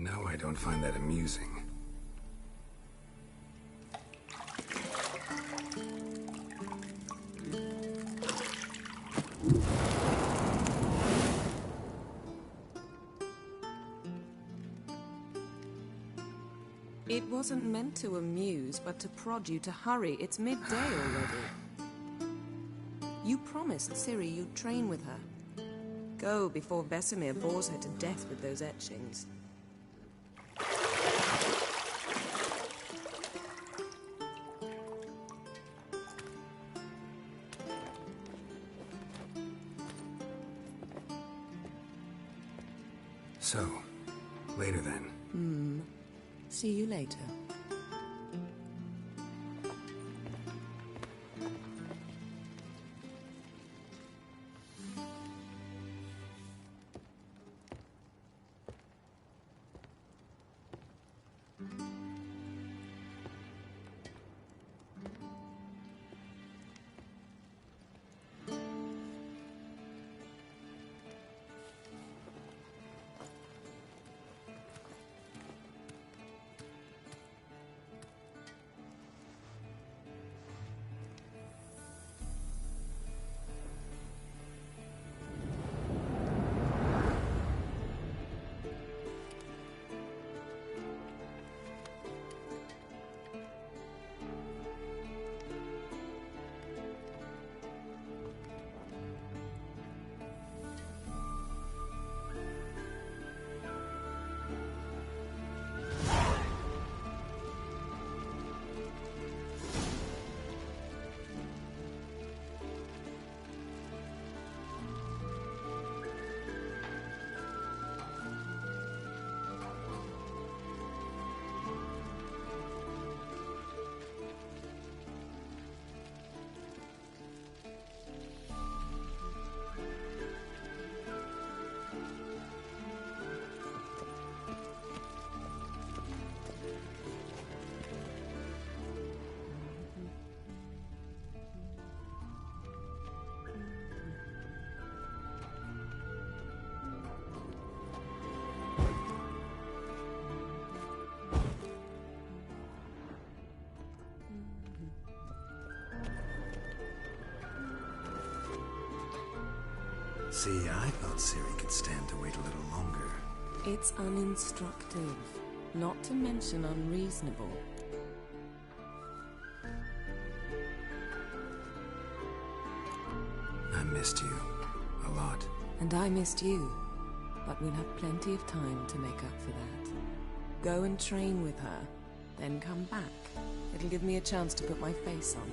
No, I don't find that amusing. It wasn't meant to amuse, but to prod you to hurry. It's midday already. You promised Ciri you'd train with her. Go before Vesemir bores her to death with those etchings. So, later then. See you later. See, I thought Ciri could stand to wait a little longer. It's uninstructive, not to mention unreasonable. I missed you. A lot. And I missed you. But we'll have plenty of time to make up for that. Go and train with her, then come back. It'll give me a chance to put my face on.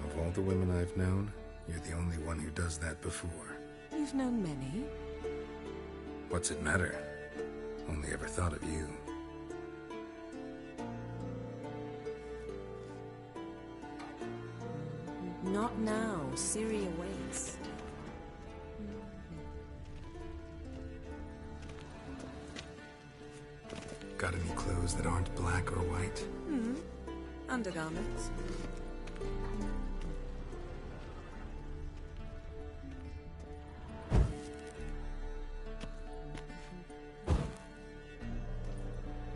Of all the women I've known, you're the only one who does that before. You've known many. What's it matter? Only ever thought of you. Not now. Ciri awaits. Got any clothes that aren't black or white? Undergarments.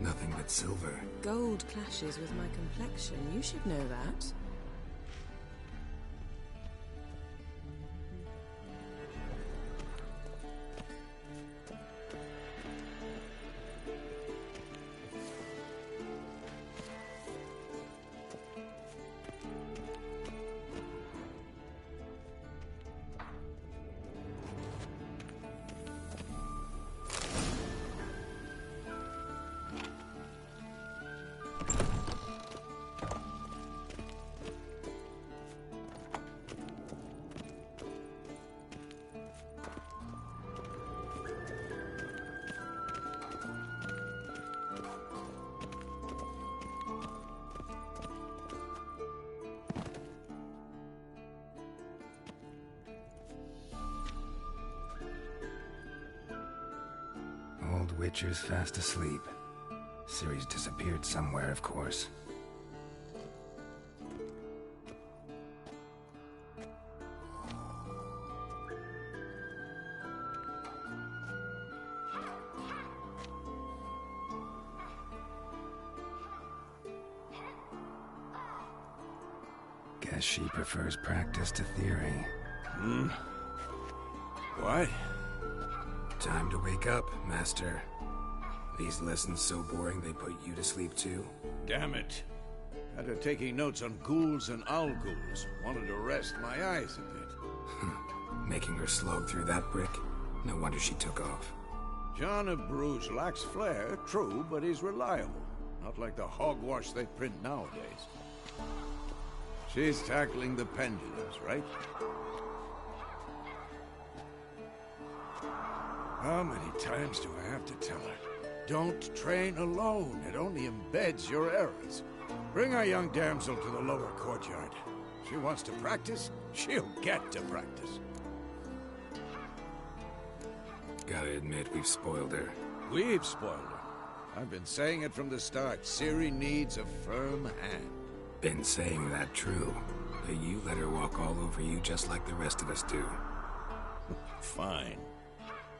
Nothing but silver. Gold clashes with my complexion. You should know that. Old Witcher's fast asleep. Ciri's disappeared somewhere, of course. Guess she prefers practice to theory. What? Time to wake up, Master. These lessons so boring they put you to sleep too? Damn it. After taking notes on ghouls and owl ghouls, wanted to rest my eyes a bit. Making her slog through that brick? No wonder she took off. John of Bruges lacks flair, true, but he's reliable. Not like the hogwash they print nowadays. She's tackling the pendulums, right? How many times do I have to tell her? Don't train alone. It only embeds your errors. Bring our young damsel to the lower courtyard. She wants to practice, she'll get to practice. Gotta admit, we've spoiled her. We've spoiled her. I've been saying it from the start. Ciri needs a firm hand. Been saying that true. But you let her walk all over you just like the rest of us do. Fine.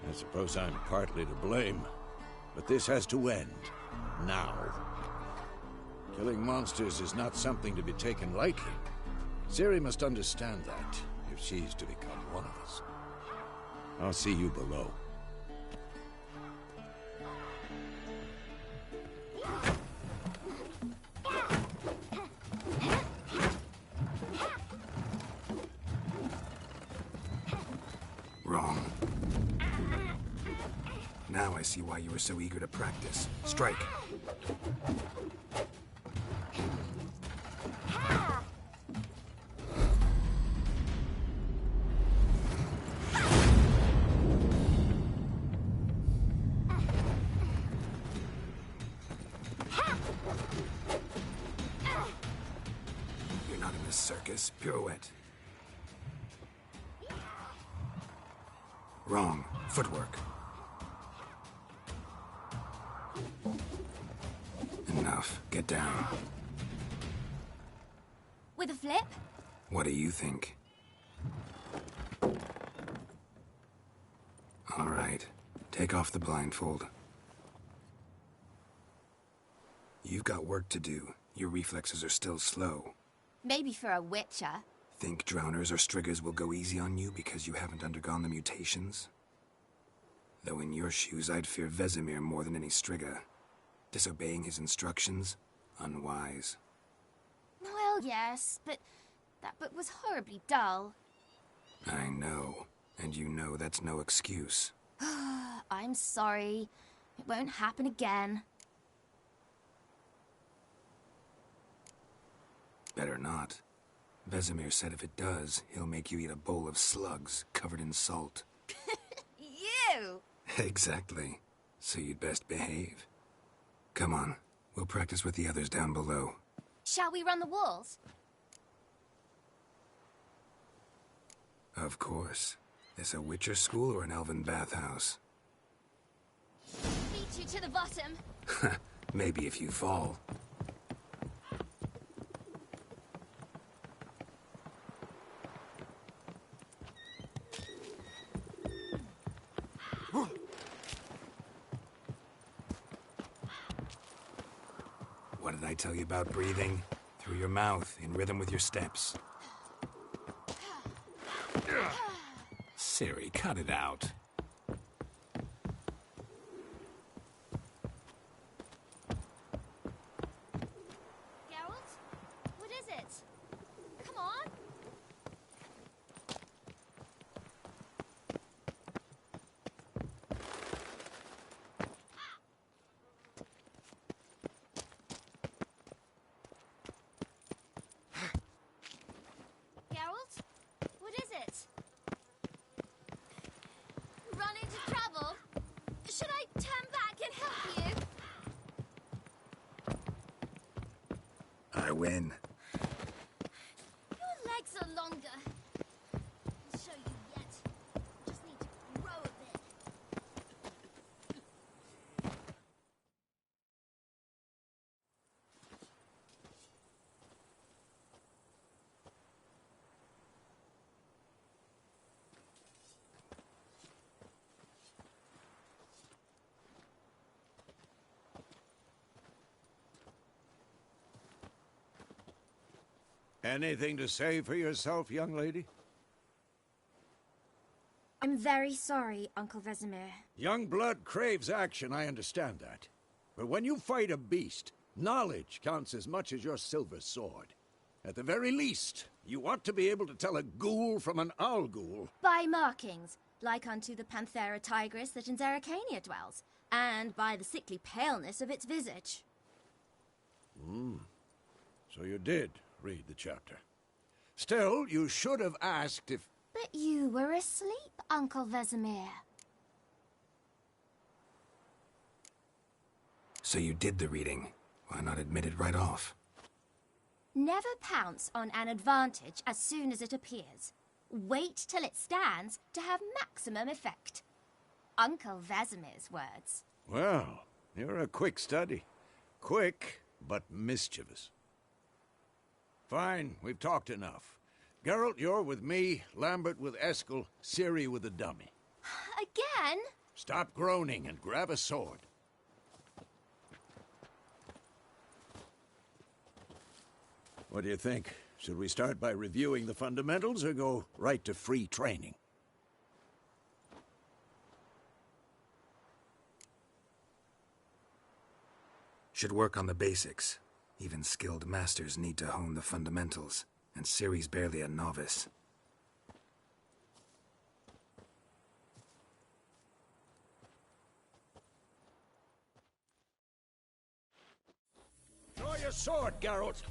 I suppose I'm partly to blame. But this has to end. Now. Killing monsters is not something to be taken lightly. Ciri must understand that, if she's to become one of us. I'll see you below. Wrong. Now I see why you were so eager to practice. Strike. You're not in this circus. Pirouette. Wrong. Footwork. Enough. Get down. With a flip? What do you think? All right. Take off the blindfold. You've got work to do. Your reflexes are still slow. Maybe for a witcher. Think drowners or striggers will go easy on you because you haven't undergone the mutations? Though in your shoes, I'd fear Vesemir more than any strigger. Disobeying his instructions? Unwise. Well, yes, but that book was horribly dull. I know. And you know that's no excuse. I'm sorry. It won't happen again. Better not. Vesemir said if it does, he'll make you eat a bowl of slugs covered in salt. You! Exactly. So you'd best behave. Come on. We'll practice with the others down below. Shall we run the walls? Of course. This a Witcher school or an elven bathhouse? Beat you to the bottom. Maybe if you fall. What did I tell you about breathing? Through your mouth, in rhythm with your steps. Ciri, cut it out. Geralt? What is it? Come on! Geralt? What is it? Run into trouble? Should I turn back and help you? I win. Your legs are longer. I'll show you yet. Just need to grow a bit. Anything to say for yourself, young lady? I'm very sorry, Uncle Vesemir. Young blood craves action, I understand that. But when you fight a beast, knowledge counts as much as your silver sword. At the very least, you ought to be able to tell a ghoul from an owl ghoul. By markings, like unto the Panthera tigris that in Zerrikania dwells, and by the sickly paleness of its visage. So you did read the chapter. Still, you should have asked if... But you were asleep, Uncle Vesemir. So you did the reading. Why not admit it right off? Never pounce on an advantage as soon as it appears. Wait till it stands to have maximum effect. Uncle Vesemir's words. Well, you're a quick study. Quick, but mischievous. Fine, we've talked enough. Geralt, you're with me, Lambert with Eskel, Ciri with the dummy. Again? Stop groaning and grab a sword. What do you think? Should we start by reviewing the fundamentals or go right to free training? Should work on the basics. Even skilled masters need to hone the fundamentals, and Ciri's barely a novice. Draw your sword, Geralt!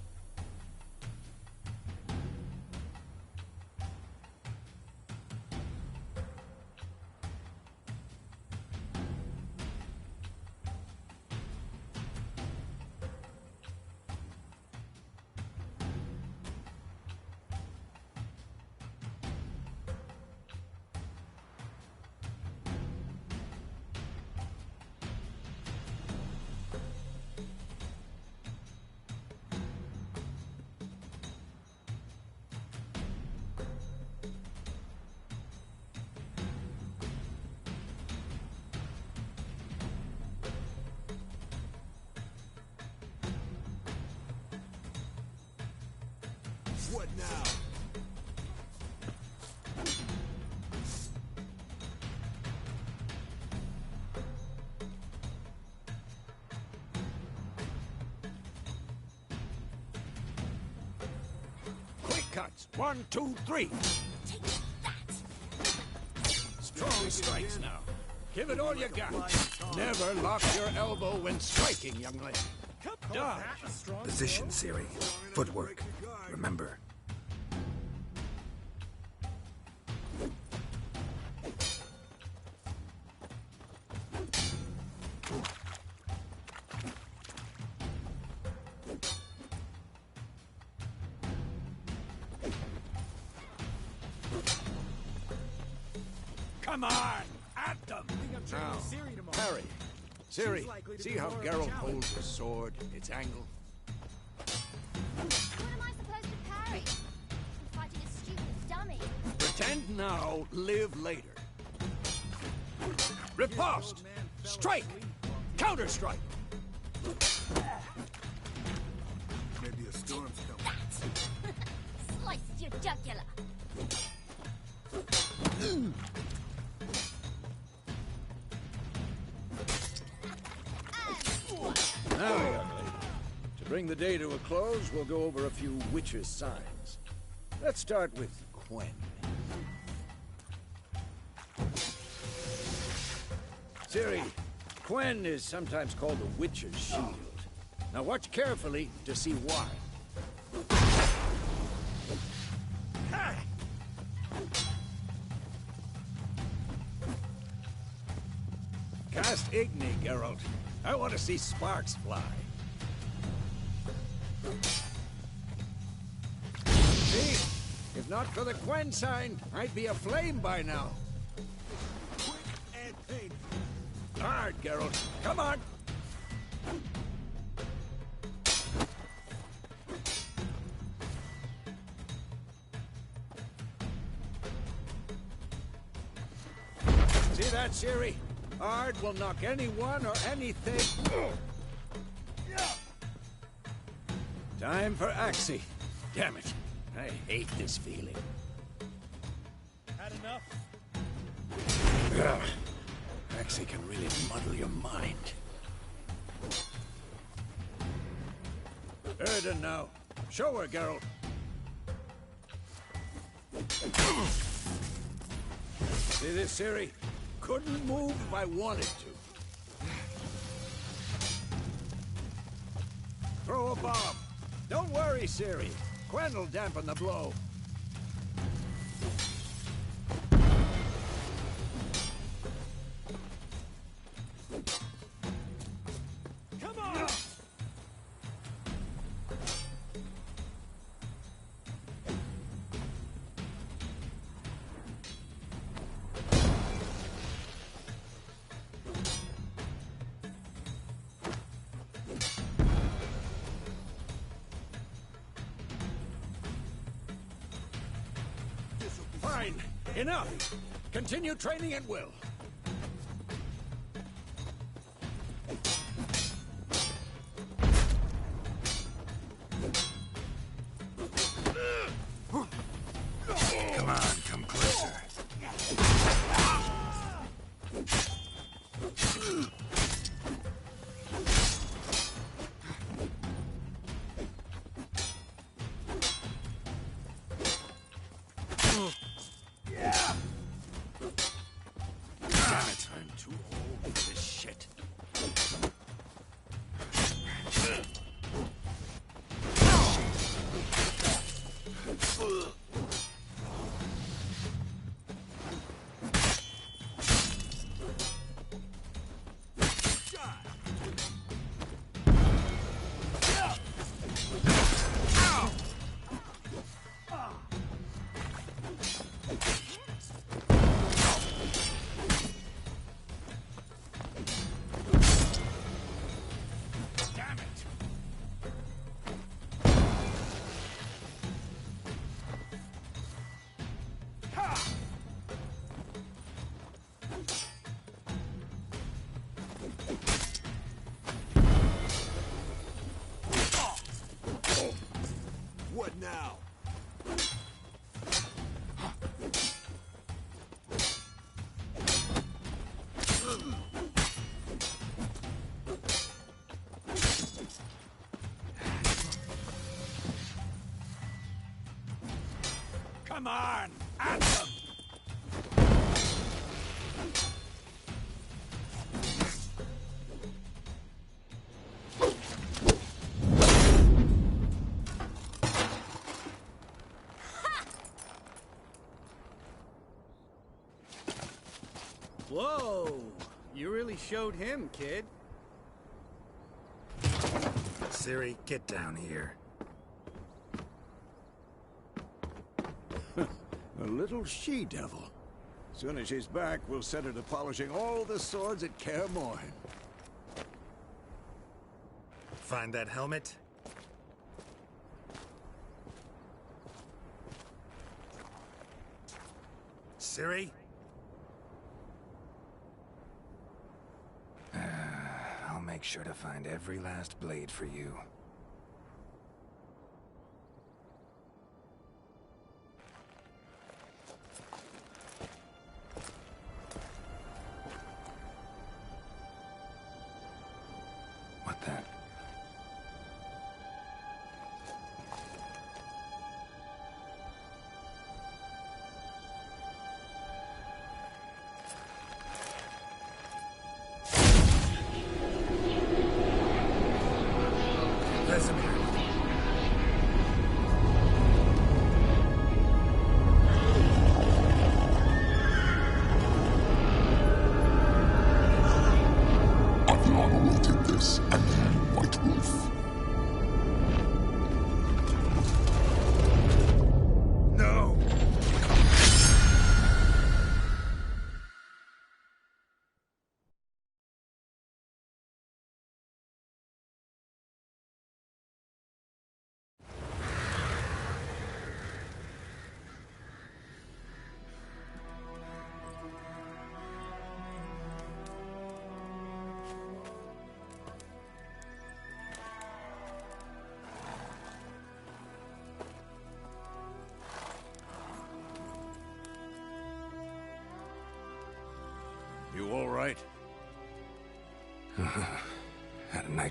What now? Quick cuts! 1, 2, 3! Take that! Strong strikes now. Give it all you got. Never lock your elbow when striking, young lady. Dodge! Position, Ciri. Footwork. Remember. Come on! At them! Now, parry. Ciri, see how Geralt holds his sword, its angle? What am I supposed to parry? I'm fighting a stupid dummy. Pretend now, live later. Riposte! Strike! Counter-strike! Maybe a storm's coming. Slice your jugular. Now, young lady, to bring the day to a close, we'll go over a few witches' signs. Let's start with Quen. Ciri, Quen is sometimes called the Witch's Shield. Now watch carefully to see why. Cast Igni, Geralt. I want to see sparks fly. See? If not for the Quen sign, I'd be aflame by now. Quick and painful. Hard, Geralt. Come on! See that, Ciri? Hard will knock anyone or anything. Time for Axii. Damn it. I hate this feeling. Had enough? Ugh. Rexy can really muddle your mind. Erden now. Show her, Geralt. See this, Ciri? Couldn't move if I wanted to. Throw a bomb. Don't worry, Ciri. Quen will dampen the blow. Come on! Fine. Enough. Continue training at will. Come on, come closer. Damn it. I'm too old for this shit. Damn it. What now? Come on! At them! Whoa! You really showed him, kid. Ciri, get down here. A little she-devil. Soon as she's back, we'll set her to polishing all the swords at Kaer Morhen. Find that helmet? Ciri? I'll make sure to find every last blade for you. What then? Vesemir. Aviana will take this, and you, White Wolf.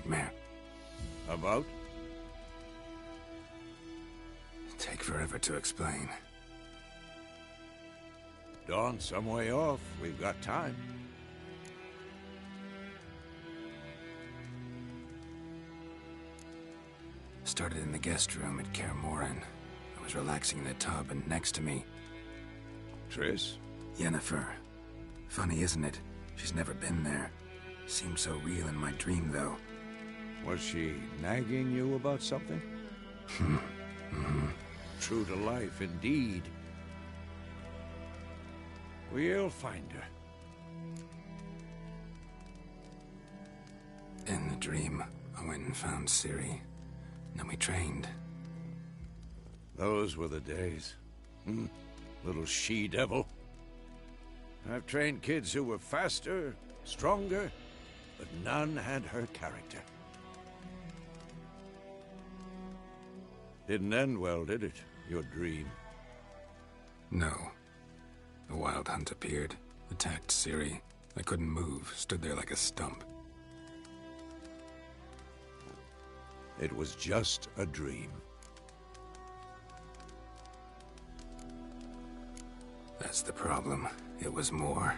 nightmare. About? Take forever to explain. Dawn's some way off. We've got time. Started in the guest room at Kaer Morhen. I was relaxing in a tub, and next to me, Triss? Yennefer. Funny, isn't it? She's never been there. Seemed so real in my dream, though. Was she nagging you about something? True to life, indeed. We'll find her. In the dream, I went and found Ciri. Then we trained. Those were the days. Little she-devil. I've trained kids who were faster, stronger, but none had her character. Didn't end well, did it? Your dream? No. The Wild Hunt appeared, attacked Ciri. I couldn't move, stood there like a stump. It was just a dream. That's the problem. It was more.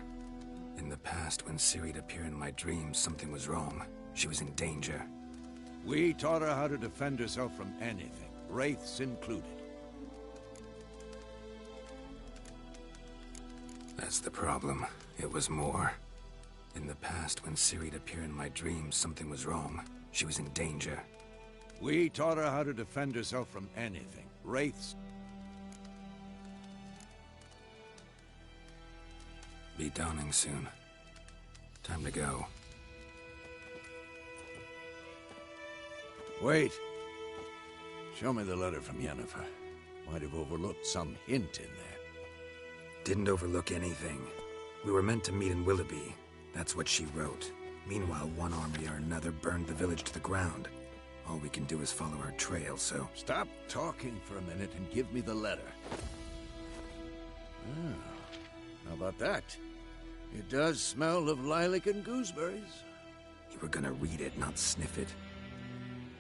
In the past, when Ciri'd appear in my dreams, something was wrong. She was in danger. We taught her how to defend herself from anything, wraiths included. That's the problem. It was more. In the past, when Ciri'd appear in my dreams, something was wrong. She was in danger. We taught her how to defend herself from anything, wraiths. Be dawning soon. Time to go. Wait. Show me the letter from Yennefer. Might have overlooked some hint in there. Didn't overlook anything. We were meant to meet in Willoughby. That's what she wrote. Meanwhile, one army or another burned the village to the ground. All we can do is follow her trail, so... Stop talking for a minute and give me the letter. How about that? It does smell of lilac and gooseberries. You were gonna read it, not sniff it.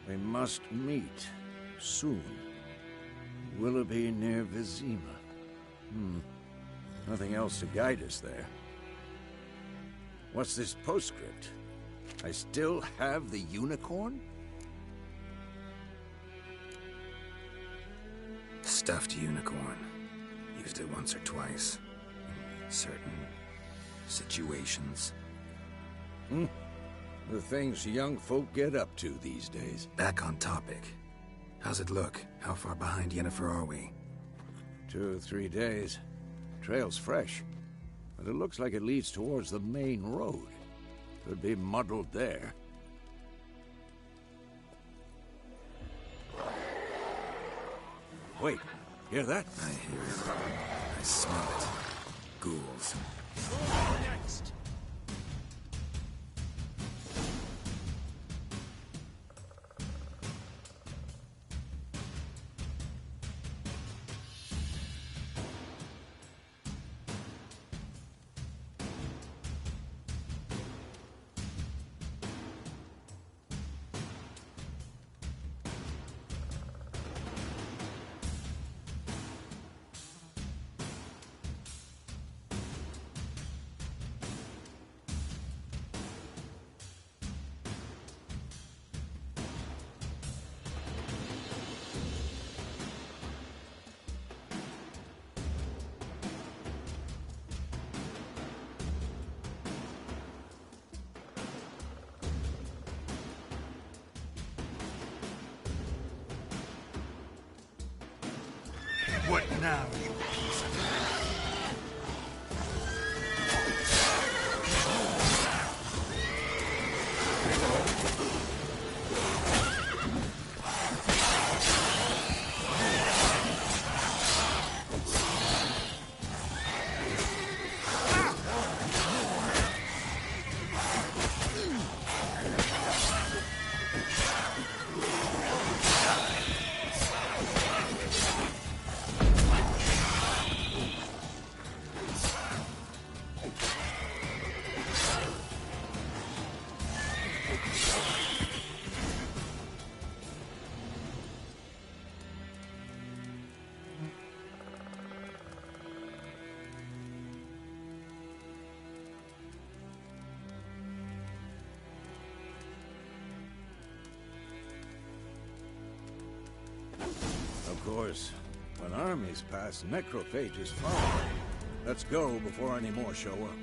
We must meet. Soon. Willoughby near Vizima. Nothing else to guide us there. What's this postscript? I still have the unicorn? Stuffed unicorn. Used it once or twice. In certain situations. The things young folk get up to these days. Back on topic. How's it look? How far behind Yennefer are we? 2 or 3 days. Trail's fresh. But it looks like it leads towards the main road. Could be muddled there. Wait, hear that? I hear it. I smell it. Ghouls. Next. What now, you piece of... course. When armies pass, necrophages follow. Let's go before any more show up.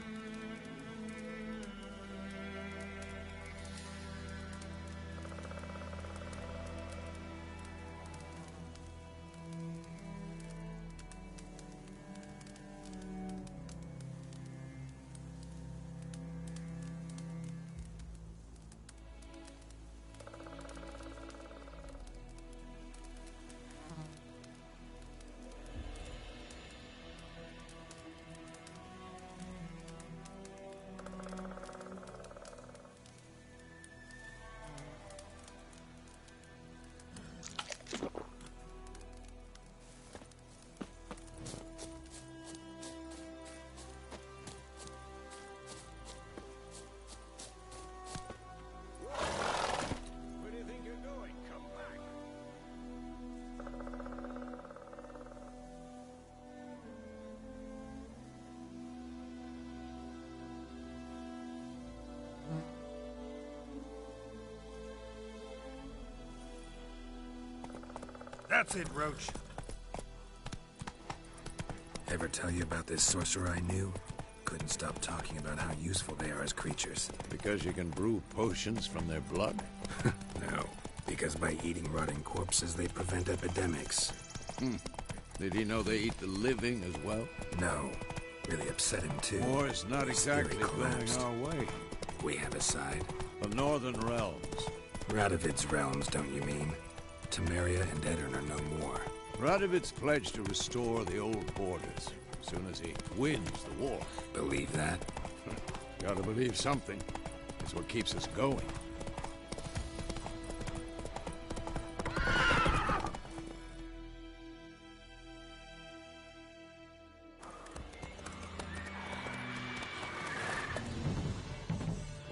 Where do you think you're going? Come back. That's it, Roach. Ever tell you about this sorcerer I knew? Couldn't stop talking about how useful they are as creatures. Because you can brew potions from their blood? No, because by eating rotting corpses, they prevent epidemics. Did he know they eat the living as well? No, really upset him too. War's not His theory exactly going collapsed. our way. We have a side. The Northern Realms. Radovid's realms, don't you mean? Temeria and Edirn are no more. Radovid's pledged to restore the old borders as soon as he wins the war. Believe that? Gotta believe something. It's what keeps us going.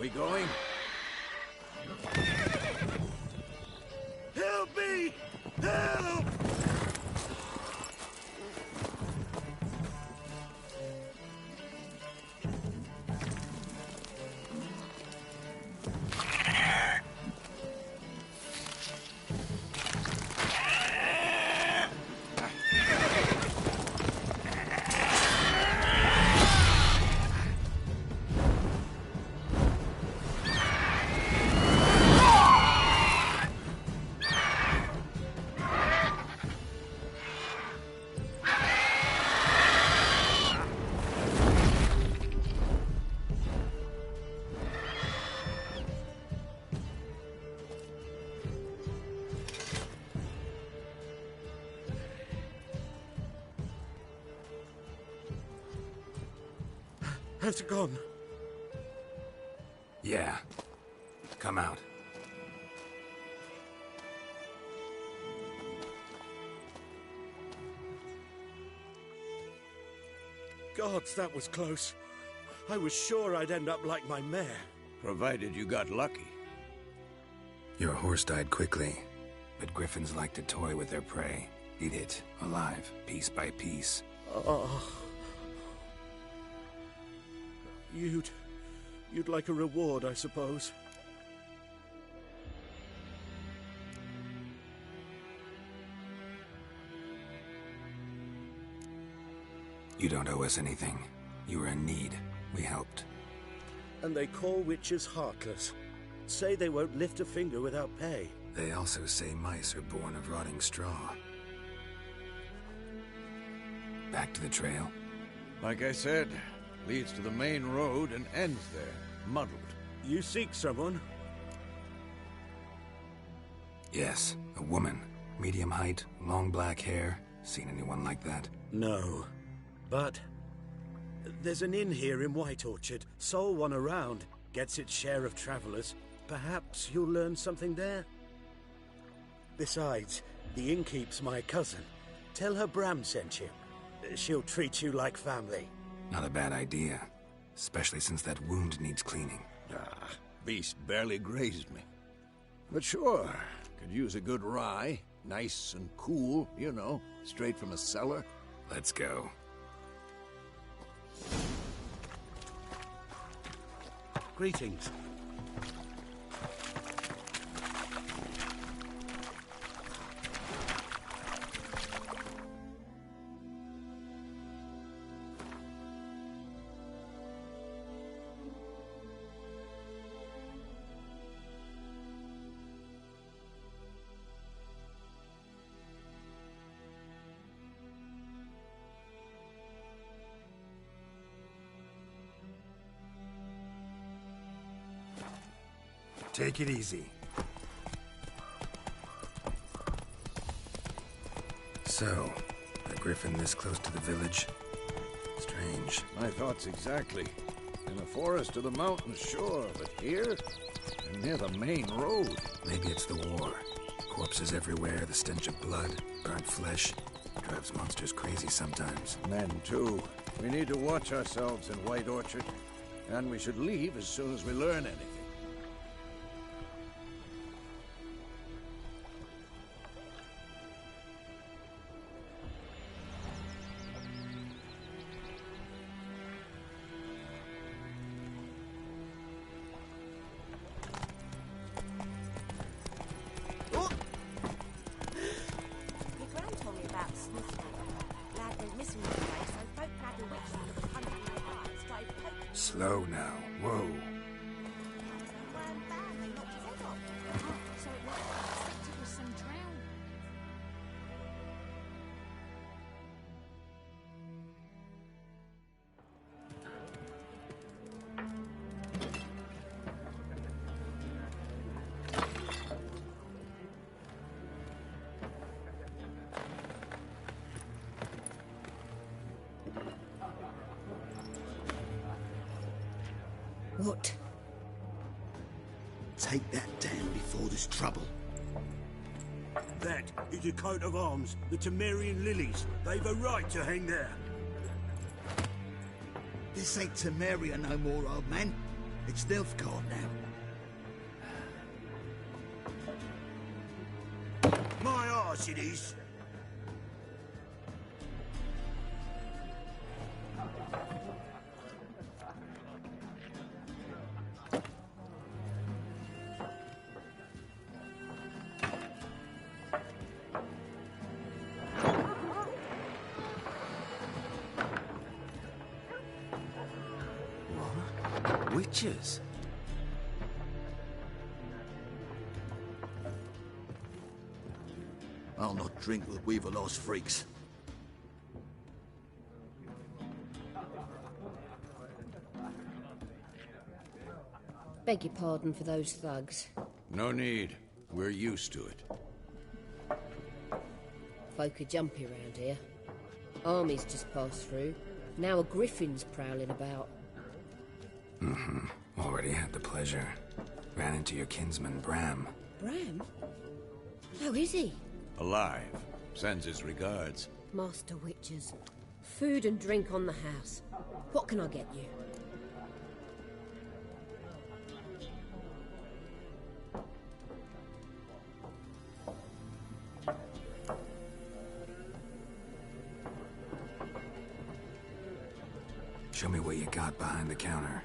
We going? Help me! Help! Has it gone? Yeah. Come out. Gods, that was close. I was sure I'd end up like my mare. Provided you got lucky. Your horse died quickly, but griffins like to toy with their prey. Eat it, alive, piece by piece. Oh. You'd like a reward, I suppose. You don't owe us anything. You were in need. We helped. And they call witches heartless. Say they won't lift a finger without pay. They also say mice are born of rotting straw. Back to the trail? Like I said, leads to the main road and ends there, muddled. You seek someone? Yes, a woman. Medium height, long black hair. Seen anyone like that? No. But there's an inn here in White Orchard. Sole one around. Gets its share of travelers. Perhaps you'll learn something there? Besides, the innkeep's my cousin. Tell her Bram sent you. She'll treat you like family. Not a bad idea. Especially since that wound needs cleaning. Ah, beast barely grazed me. But sure, could use a good rye. Nice and cool, you know, straight from a cellar. Let's go. Greetings. Take it easy. So, a griffin this close to the village? Strange. My thoughts exactly. In the forest or the mountains, sure, but here? Near the main road. Maybe it's the war. Corpses everywhere, the stench of blood, burnt flesh. Drives monsters crazy sometimes. Men, too. We need to watch ourselves in White Orchard. And we should leave as soon as we learn anything. Slow now. Whoa. What? Take that down before there's trouble. That is a coat of arms, the Temerian lilies. They've a right to hang there. This ain't Temeria no more, old man. It's Nilfgaard now. My arse it is. Witches? I'll not drink with Weaverlost freaks. Beg your pardon for those thugs. No need. We're used to it. Folk are jumpy around here. Armies just passed through. Now a griffin's prowling about. Already had the pleasure. Ran into your kinsman, Bram. Bram? How is he? Alive. Sends his regards. Master Witches. Food and drink on the house. What can I get you? Show me what you got behind the counter.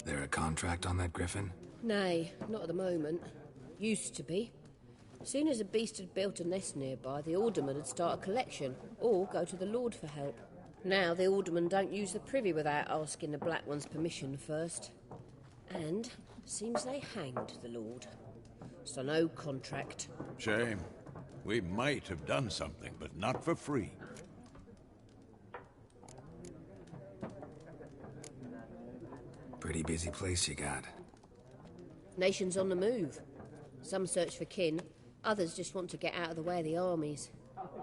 There a contract on that griffin? Nay, not at the moment. Used to be. Soon as a beast had built a nest nearby, the alderman would start a collection, or go to the Lord for help. Now the alderman don't use the privy without asking the Black One's permission first. And seems they hanged the Lord. So no contract. Shame. We might have done something, but not for free. Pretty busy place you got. Nations on the move. Some search for kin, others just want to get out of the way of the armies.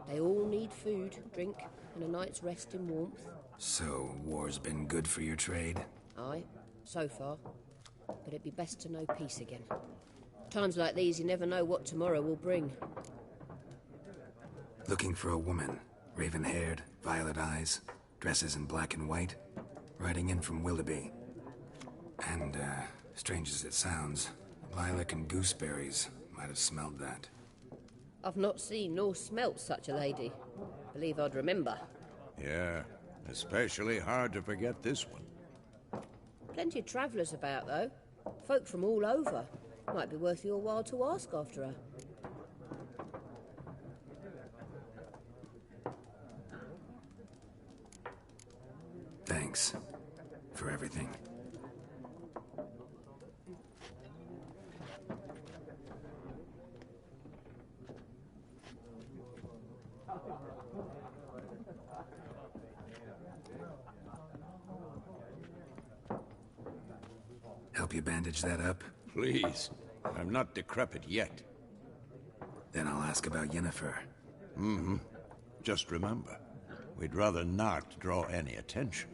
They all need food, drink, and a night's rest in warmth. So, war's been good for your trade? Aye, so far. But it'd be best to know peace again. Times like these, you never know what tomorrow will bring. Looking for a woman. Raven-haired, violet eyes, dresses in black and white. Riding in from Willoughby. And, strange as it sounds, lilac and gooseberries might have smelled that. I've not seen nor smelt such a lady. Believe I'd remember. Yeah, especially hard to forget this one. Plenty of travellers about, though. Folk from all over. Might be worth your while to ask after her. Thanks for everything. Help you bandage that up? Please. I'm not decrepit yet. Then I'll ask about Yennefer. Mm-hmm. Just remember, we'd rather not draw any attention.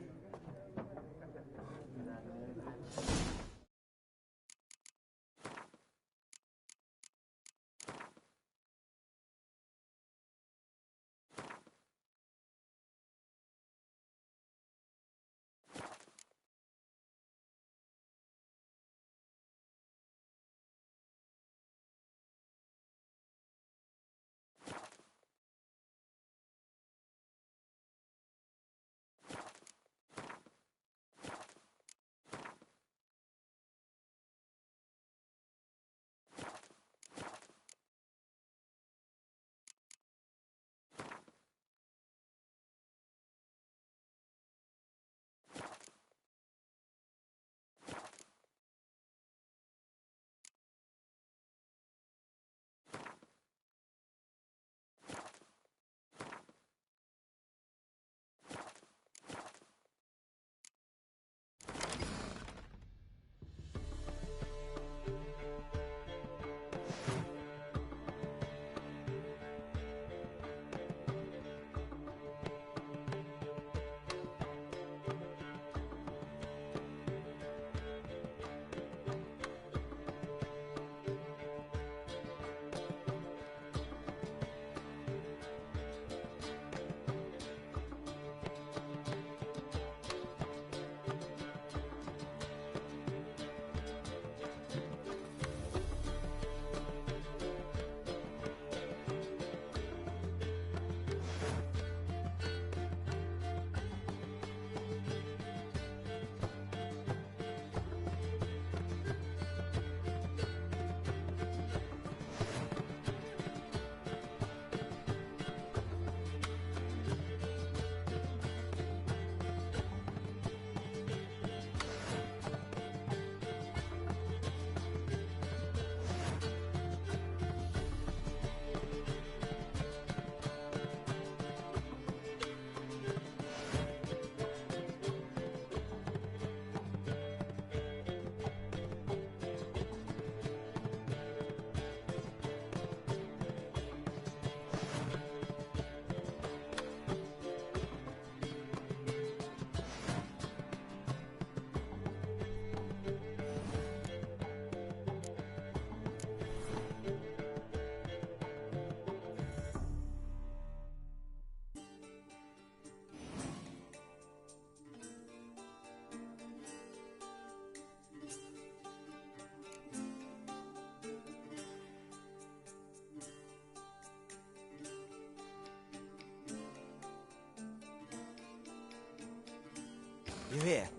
You here?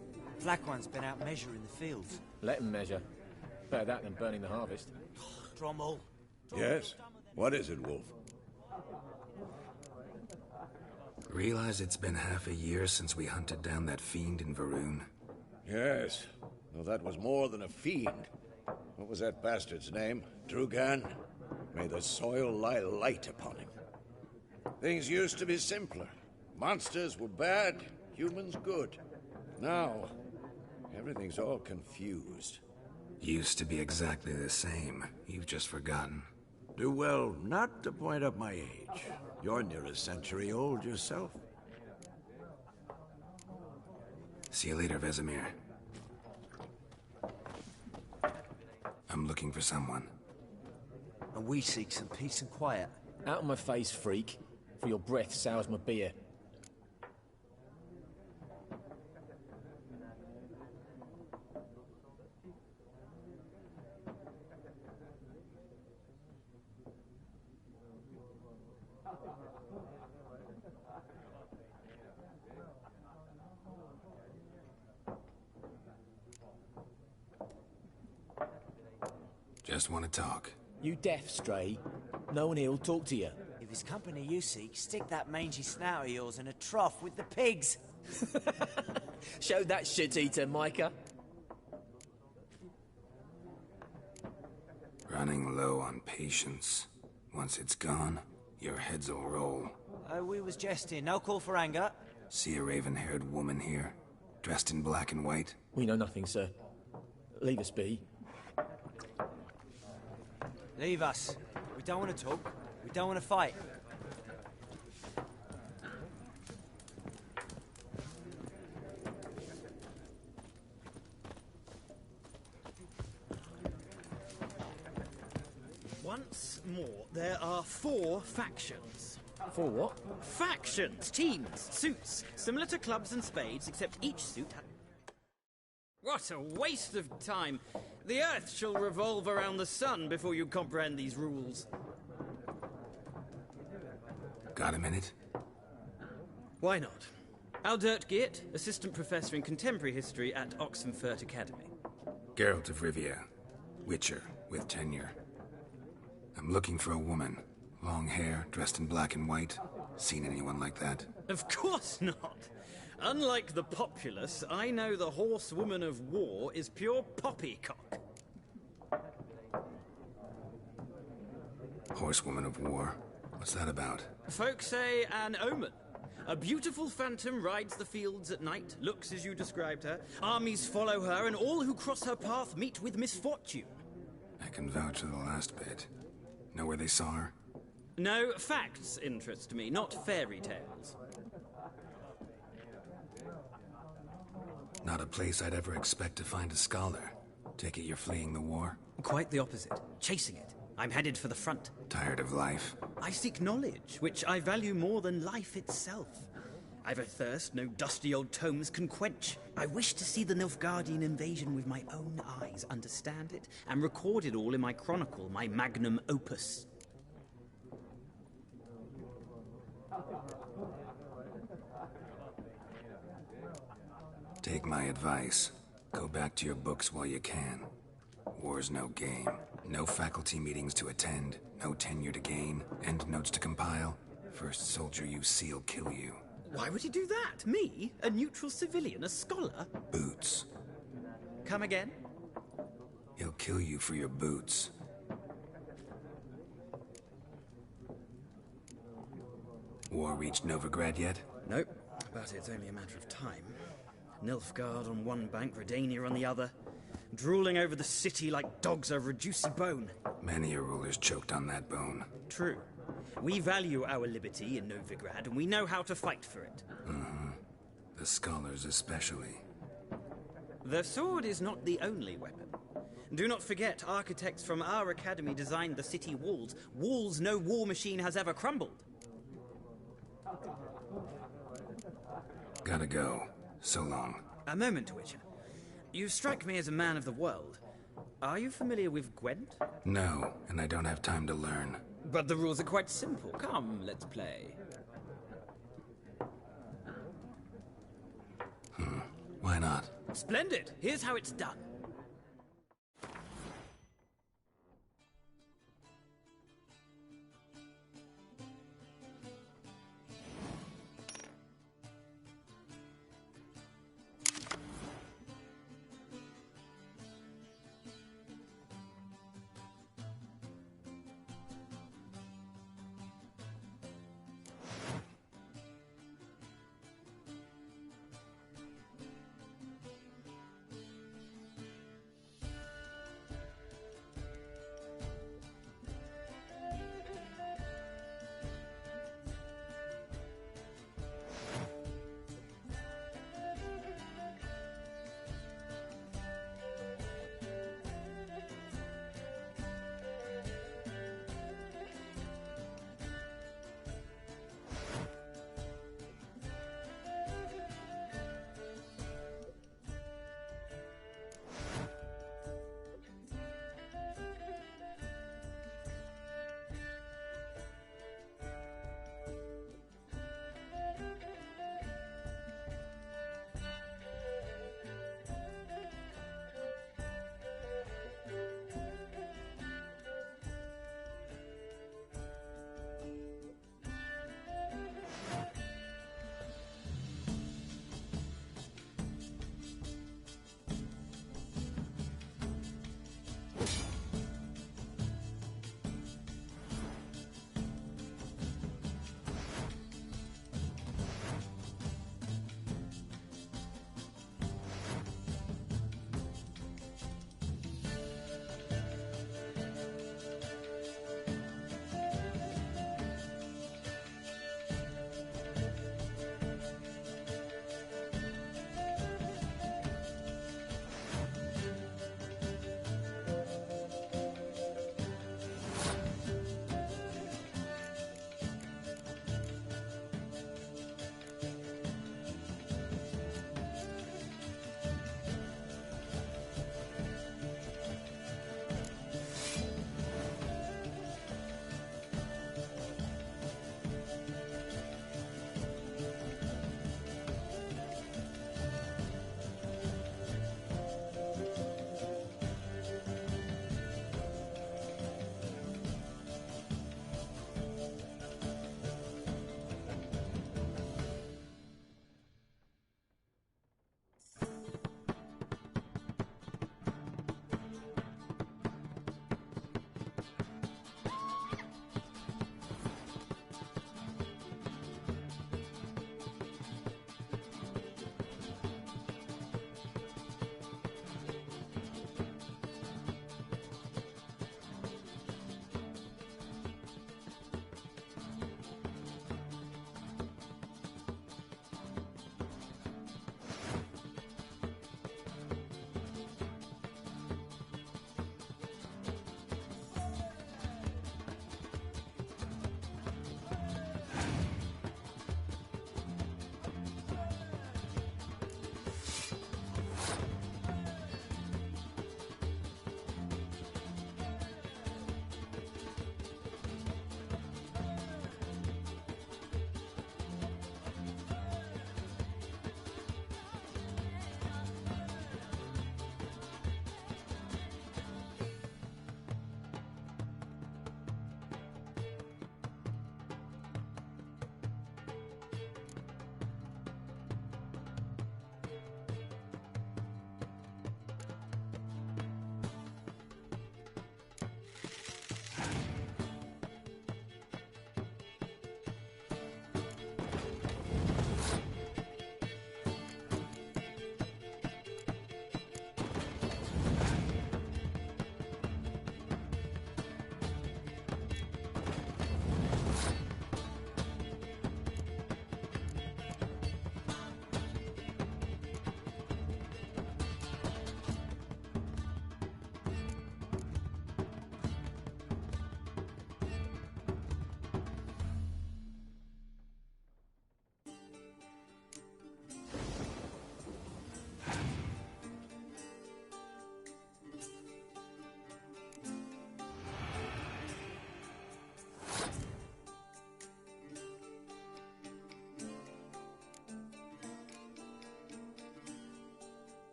Black One's been out measuring the fields. Let him measure. Better that than burning the harvest. Drommel. Yes? What is it, Wolf? Realize it's been half a year since we hunted down that fiend in Varun? Yes. Well, that was more than a fiend. What was that bastard's name? Drugan? May the soil lie light upon him. Things used to be simpler. Monsters were bad, humans good. Now, everything's all confused. Used to be exactly the same. You've just forgotten. Do well not to point up my age. You're near a century old yourself. See you later, Vesemir. I'm looking for someone. And we seek some peace and quiet. Out of my face, freak. For your breath sours my beer. Just want to talk. You deaf, Stray? No one here'll talk to you. If it's company you seek, stick that mangy snout of yours in a trough with the pigs. Show that shit-eater, Micah. Running low on patience. Once it's gone, your heads will roll. Oh, we was jesting. No call for anger. See a raven-haired woman here, dressed in black and white? We know nothing, sir. Leave us be. Leave us. We don't want to talk. We don't want to fight. Once more, there are 4 factions. 4 what? Factions! Teams! Suits! Similar to clubs and spades, except each suit has... What a waste of time! The Earth shall revolve around the sun before you comprehend these rules. Got a minute? Why not? Aldert Geert, Assistant Professor in Contemporary History at Oxenfurt Academy. Geralt of Rivia. Witcher, with tenure. I'm looking for a woman. Long hair, dressed in black and white. Seen anyone like that? Of course not! Unlike the populace, I know the horsewoman of war is pure poppycock. Horsewoman of war? What's that about? Folk say an omen. A beautiful phantom rides the fields at night, looks as you described her. Armies follow her, and all who cross her path meet with misfortune. I can vouch for the last bit. Know where they saw her? No, facts interest me, not fairy tales. Not a place I'd ever expect to find a scholar. Take it you're fleeing the war? Quite the opposite. Chasing it. I'm headed for the front. Tired of life? I seek knowledge, which I value more than life itself. I've a thirst no dusty old tomes can quench. I wish to see the Nilfgaardian invasion with my own eyes, understand it, and record it all in my chronicle, my magnum opus. Take my advice. Go back to your books while you can. War's no game. No faculty meetings to attend, no tenure to gain, end notes to compile. First soldier you see'll kill you. Why would he do that? Me? A neutral civilian? A scholar? Boots. Come again? He'll kill you for your boots. War reached Novigrad yet? Nope, but it's only a matter of time. Nilfgaard on one bank, Redania on the other. Drooling over the city like dogs over a juicy bone. Many a ruler's choked on that bone. True. We value our liberty in Novigrad, and we know how to fight for it. Mm-hmm. The scholars especially. The sword is not the only weapon. Do not forget, architects from our academy designed the city walls. Walls no war machine has ever crumbled. Gotta go. So long. A moment, Witcher. You strike me as a man of the world. Are you familiar with Gwent? No, and I don't have time to learn. But the rules are quite simple. Come, let's play. Why not? Splendid! Here's how it's done.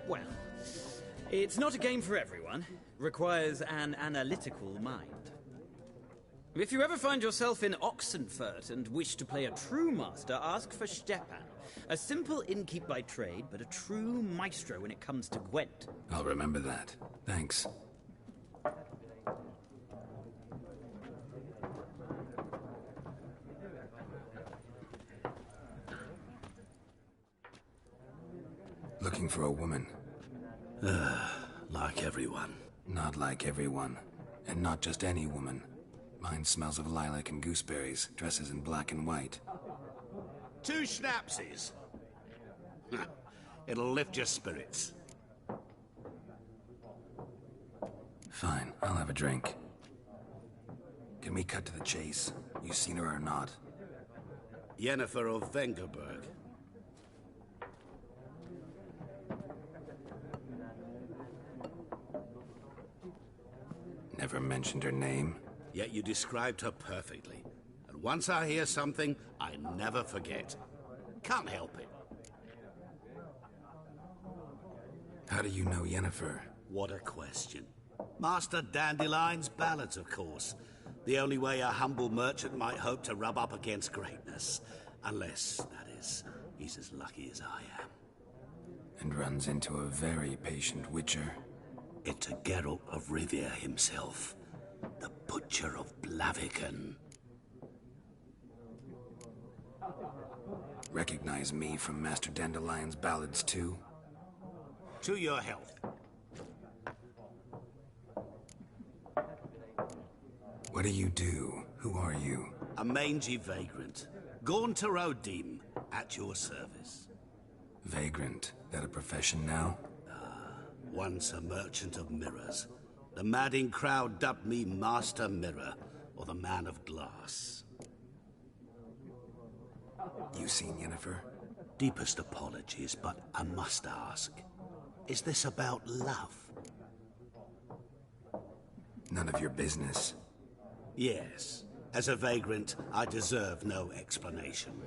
Well, it's not a game for everyone. Requires an analytical mind. If you ever find yourself in Oxenfurt and wish to play a true master, ask for Stepan. A simple innkeep by trade, but a true maestro when it comes to Gwent. I'll remember that. Thanks. Looking for a woman. Like everyone. Not like everyone. And not just any woman. Mine smells of lilac and gooseberries, dresses in black and white. 2 schnapsies. It'll lift your spirits. Fine, I'll have a drink. Can we cut to the chase? You seen her or not? Yennefer of Vengerberg. Never mentioned her name. Yet you described her perfectly. And once I hear something, I never forget. Can't help it. How do you know Yennefer? What a question. Master Dandelion's ballads, of course. The only way a humble merchant might hope to rub up against greatness. Unless, that is, he's as lucky as I am. And runs into a very patient witcher. Into Geralt of Rivia himself. The Butcher of Blaviken. Recognize me from Master Dandelion's ballads, too? To your health. What do you do? Who are you? A mangy vagrant. Gaunter O'Dim, at your service. Vagrant? That a profession now? Once a merchant of mirrors. The madding crowd dubbed me Master Mirror, or the Man of Glass. You seen Yennefer? Deepest apologies, but I must ask. Is this about love? None of your business. Yes. As a vagrant, I deserve no explanation.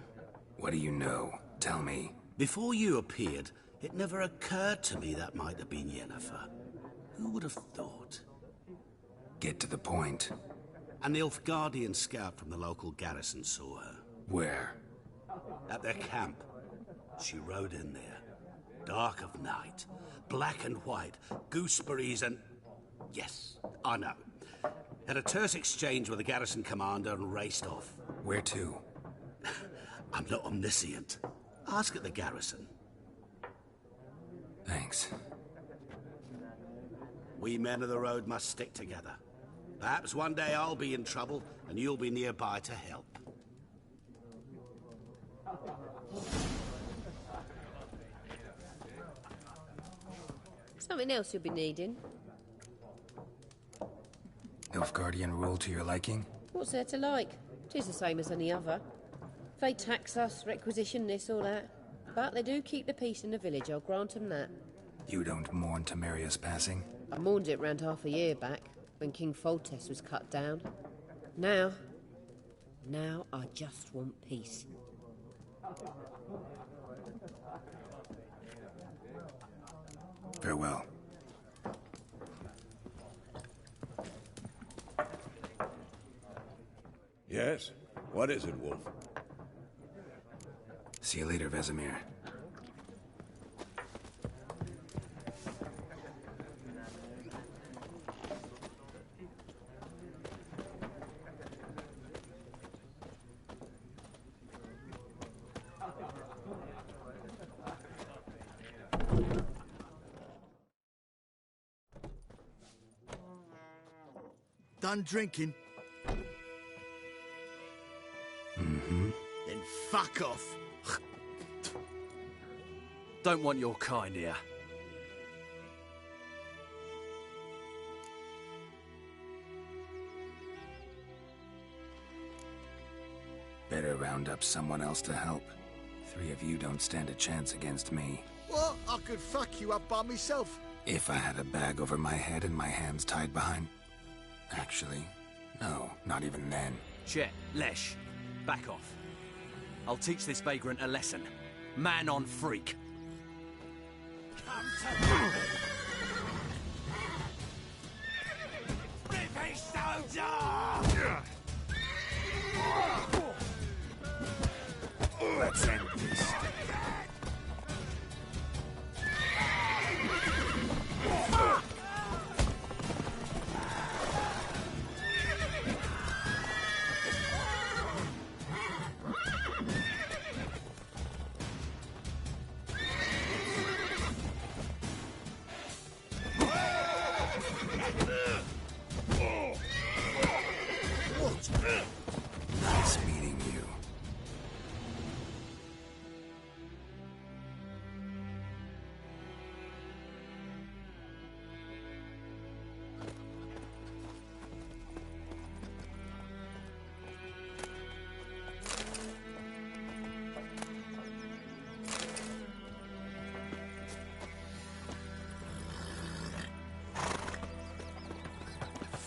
What do you know? Tell me. Before you appeared, it never occurred to me that might have been Yennefer. Who would have thought? Get to the point. A Nilfgaardian scout from the local garrison saw her. Where? At their camp. She rode in there. Dark of night. Black and white. Gooseberries and... Yes, I know. Had a terse exchange with the garrison commander and raced off. Where to? I'm not omniscient. Ask at the garrison. Thanks. We men of the road must stick together. Perhaps one day I'll be in trouble and you'll be nearby to help. Something else you'll be needing? Nilfgaardian rule to your liking? What's there to like? 'Tis the same as any other. They tax us, requisition this or that. But they do keep the peace in the village, I'll grant them that. You don't mourn Temeria's passing? I mourned it round half a year back, when King Foltest was cut down. Now I just want peace. Farewell. Yes? What is it, Wolf? See you later, Vesemir. Done drinking? Mm-hmm. Then fuck off. Don't want your kind here. Better round up someone else to help. 3 of you don't stand a chance against me. What? I could fuck you up by myself. If I had a bag over my head and my hands tied behind... Actually, no, not even then. Chet, Lesh, back off. I'll teach this vagrant a lesson. Man on freak. British soldier! Let's end this. Nice meeting you.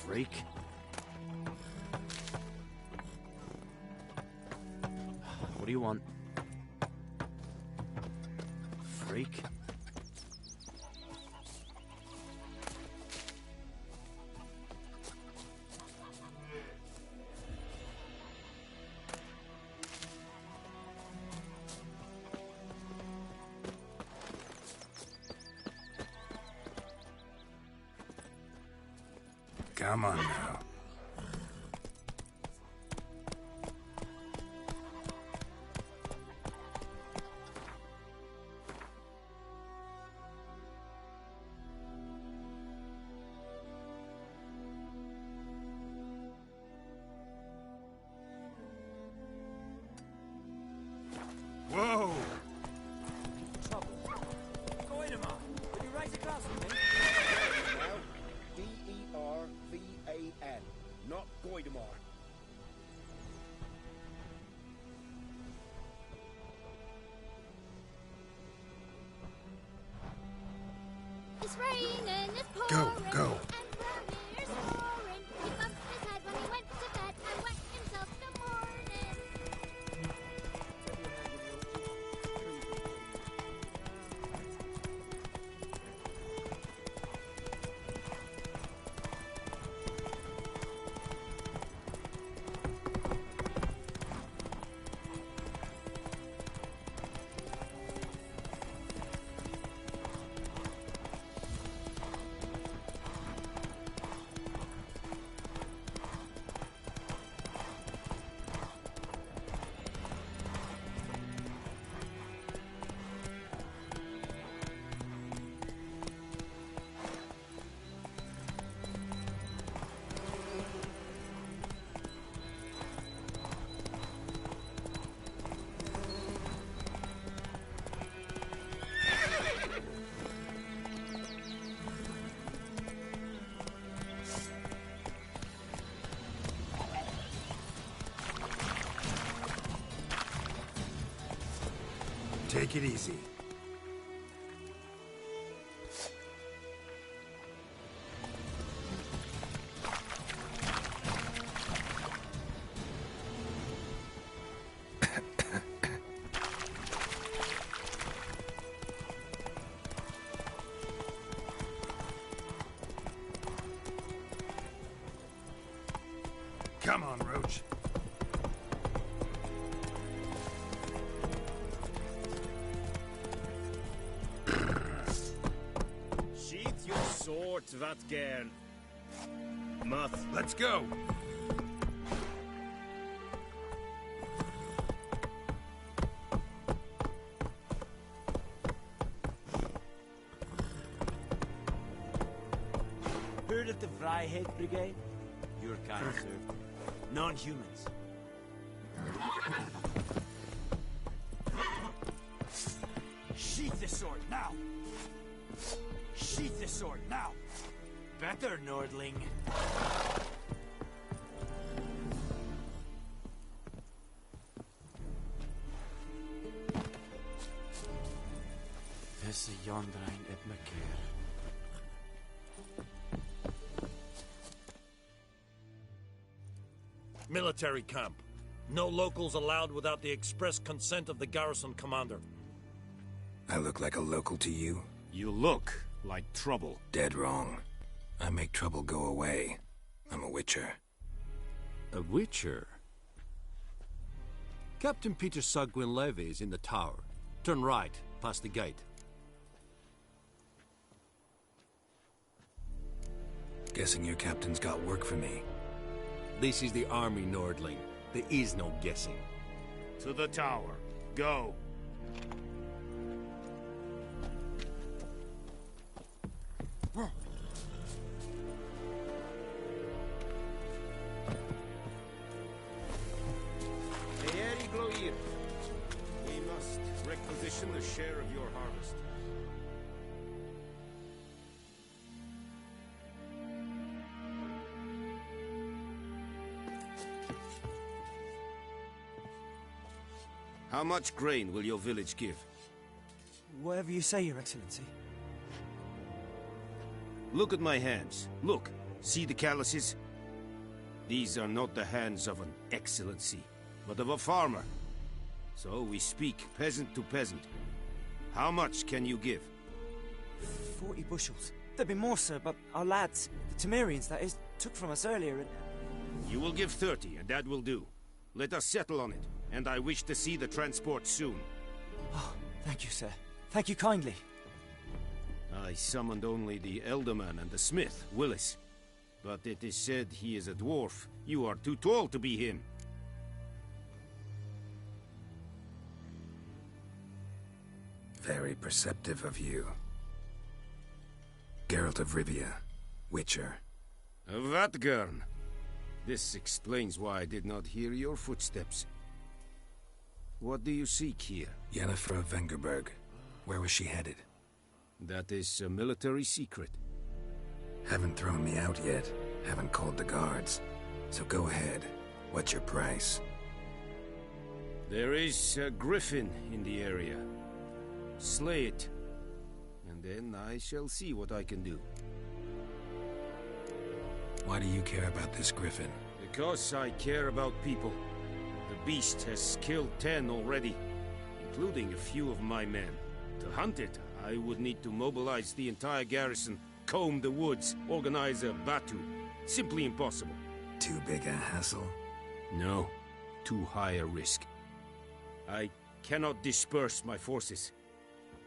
Freak. What do you want? Freak. Come on now. Whoa! Trouble. Goidemar, will you raise a glass with me? Well, D-E-R-V-A-N, not Goidemar. It's raining, it's pouring. Go, go. And Ramire's snoring. He bumped his head when he went to bed and whacked himself in the morning. Take it easy. Come on, Roach. Sheath your sword, Vatgern. Muth. Let's go. Heard of the Vryhead Brigade? Your kind, sir. Non-humans. Sheath the sword, now! Sheath the sword, now! Better, Nordling. This is Yondrain Edmakir. Military camp. No locals allowed without the express consent of the garrison commander. I look like a local to you? You look like trouble. Dead wrong. I make trouble go away. I'm a witcher. A witcher? Captain Peter Sagwin Levy is in the tower. Turn right, past the gate. Guessing your captain's got work for me. This is the army, Nordling. There is no guessing. To the tower. Go. Eeri Gloir. We must requisition the share of your harvest. How much grain will your village give? Whatever you say, Your Excellency. Look at my hands. Look. See the calluses? These are not the hands of an excellency, but of a farmer. So we speak peasant to peasant. How much can you give? 40 bushels. There'd be more, sir, but our lads, the Temerians, that is, took from us earlier and... You will give 30, and that will do. Let us settle on it, and I wish to see the transport soon. Oh, thank you, sir. Thank you kindly. I summoned only the Elderman and the smith, Willis. But it is said he is a dwarf. You are too tall to be him. Very perceptive of you. Geralt of Rivia, Witcher. Vatgern. This explains why I did not hear your footsteps. What do you seek here? Yennefer of Vengerberg. Where was she headed? That is a military secret. Haven't thrown me out yet. Haven't called the guards. So go ahead. What's your price? There is a griffin in the area. Slay it. And then I shall see what I can do. Why do you care about this griffin? Because I care about people. The beast has killed 10 already, including a few of my men. To hunt it, I would need to mobilize the entire garrison, comb the woods, organize a batu. Simply impossible. Too big a hassle? No. Too high a risk. I cannot disperse my forces.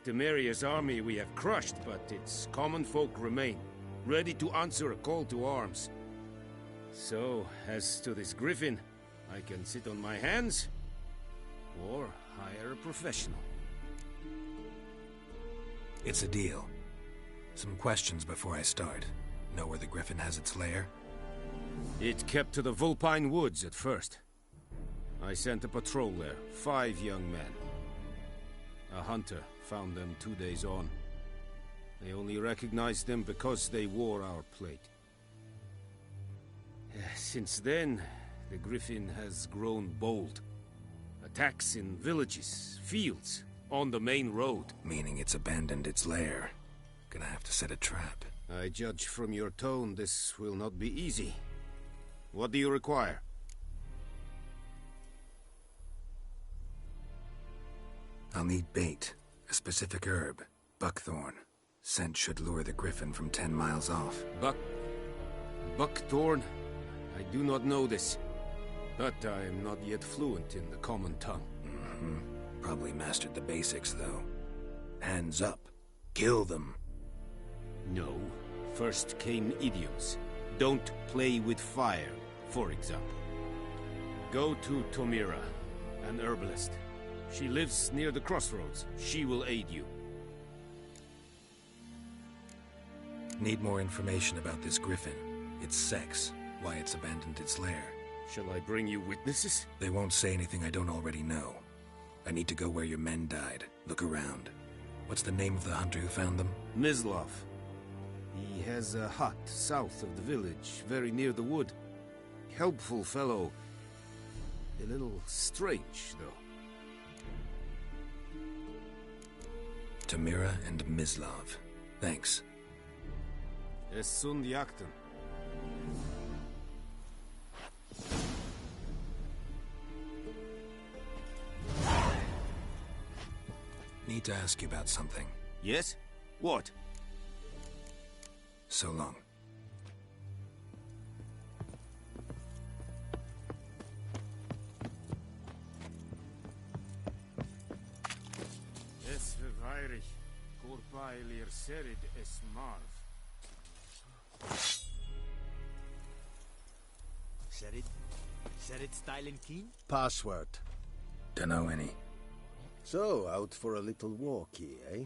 Temeria's army we have crushed, but its common folk remain, ready to answer a call to arms. So, as to this griffin, I can sit on my hands, or hire a professional. It's a deal. Some questions before I start. Know where the griffin has its lair? It kept to the Vulpine Woods at first. I sent a patrol there, 5 young men. A hunter found them 2 days on. They only recognized them because they wore our plate. Since then, the griffin has grown bold. Attacks in villages, fields, on the main road. Meaning it's abandoned its lair. Gonna have to set a trap. I judge from your tone this will not be easy. What do you require? I'll need bait, a specific herb, buckthorn. Scent should lure the griffin from 10 miles off. Buckthorn? I do not know this, but I am not yet fluent in the common tongue. Probably mastered the basics, though. Hands up. Kill them. No. First came idioms. Don't play with fire, for example. Go to Tomira, an herbalist. She lives near the crossroads. She will aid you. Need more information about this griffin. Its sex, why it's abandoned its lair. Shall I bring you witnesses? They won't say anything I don't already know. I need to go where your men died. Look around. What's the name of the hunter who found them? Mislav. He has a hut south of the village, very near the wood. Helpful fellow. A little strange, though. Tomira and Mislav. Thanks. Es sunt jakten. Need to ask you about something. Yes? What? So long. Es verweirig. Corpailir serid es marv. Serid style and keen? Password. Dunno any. So, out for a little walkie, eh?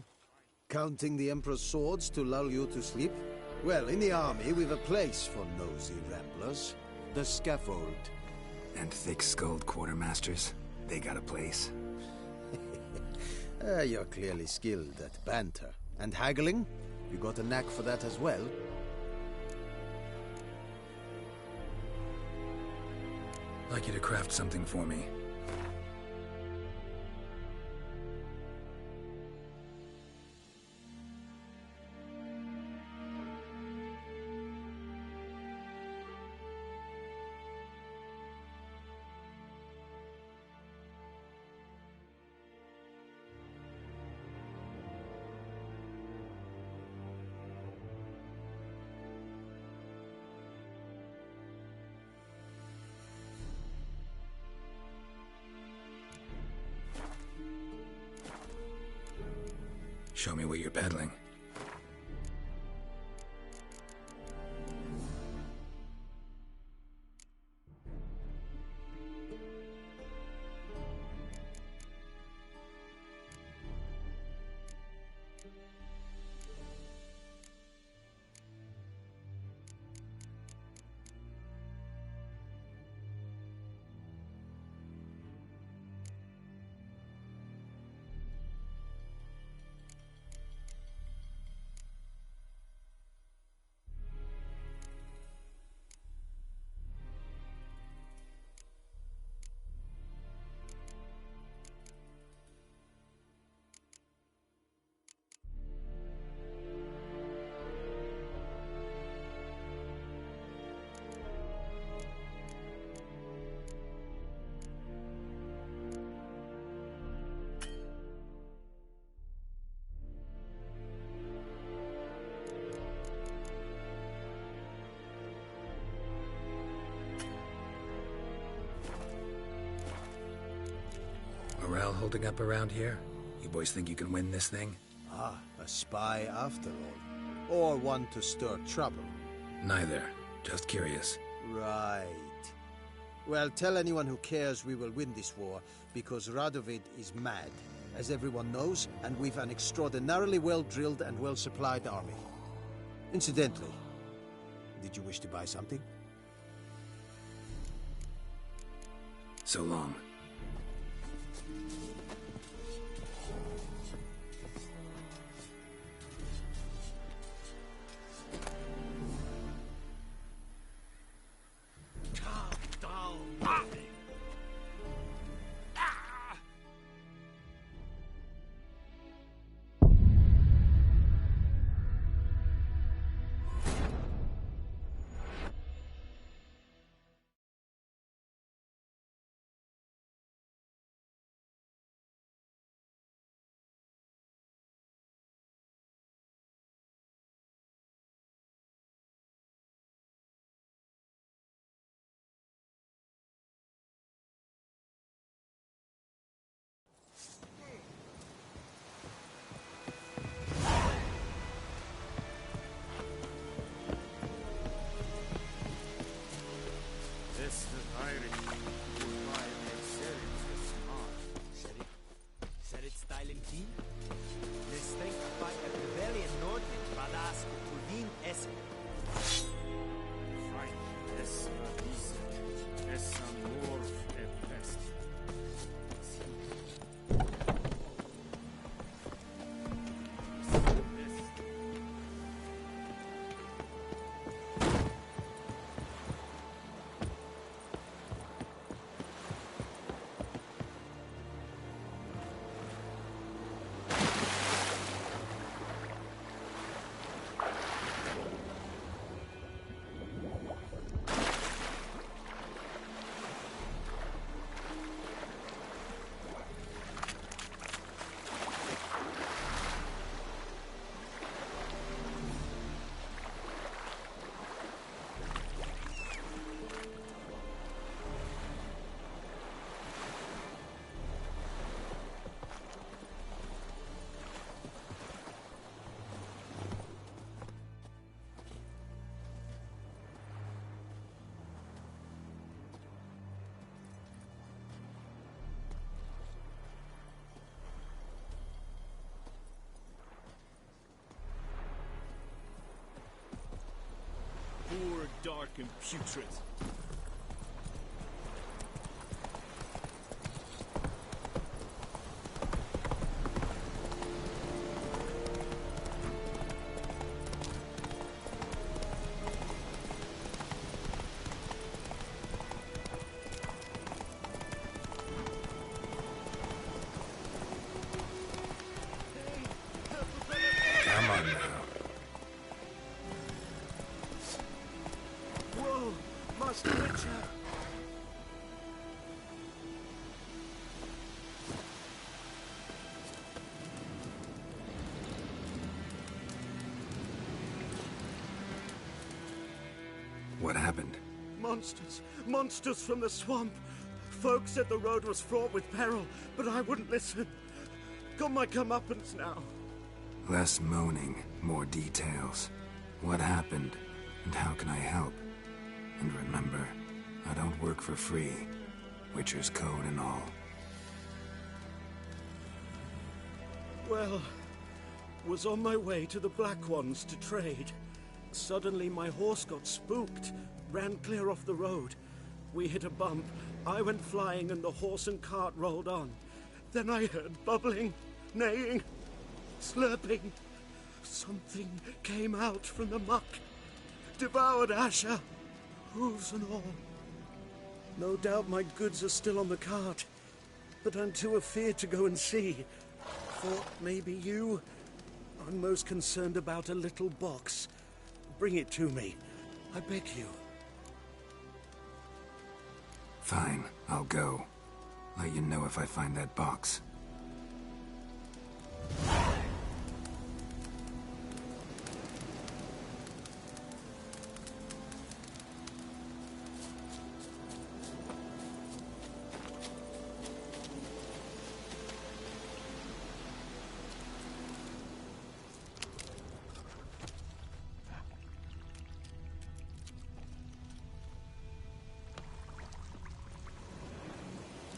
Counting the Emperor's swords to lull you to sleep? Well, in the army, we've a place for nosy ramblers. The scaffold. And thick-skulled quartermasters? They got a place? You're clearly skilled at banter. And haggling? You got a knack for that as well? Like you to craft something for me. Show me what you're peddling. Morale holding up around here? You boys think you can win this thing? Ah, a spy after all. Or one to stir trouble. Neither. Just curious. Right. Well, tell anyone who cares we will win this war, because Radovid is mad, as everyone knows, and we've an extraordinarily well-drilled and well-supplied army. Incidentally, did you wish to buy something? So long. black and putrid. Come on now. Whoa! Master Witcher! What happened? Monsters! Monsters from the swamp! Folk said the road was fraught with peril, but I wouldn't listen. Got my comeuppance now. Less moaning, more details. What happened, and how can I help? And remember, I don't work for free. Witcher's code and all. Well, was on my way to the Black Ones to trade. Suddenly my horse got spooked, ran clear off the road. We hit a bump, I went flying and the horse and cart rolled on. Then I heard bubbling, neighing, slurping. Something came out from the muck, devoured Asher, hooves and all. No doubt my goods are still on the cart, but I'm too afeard to go and see. Thought maybe you. I'm most concerned about a little box. Bring it to me, I beg you. Fine, I'll go. Let you know if I find that box.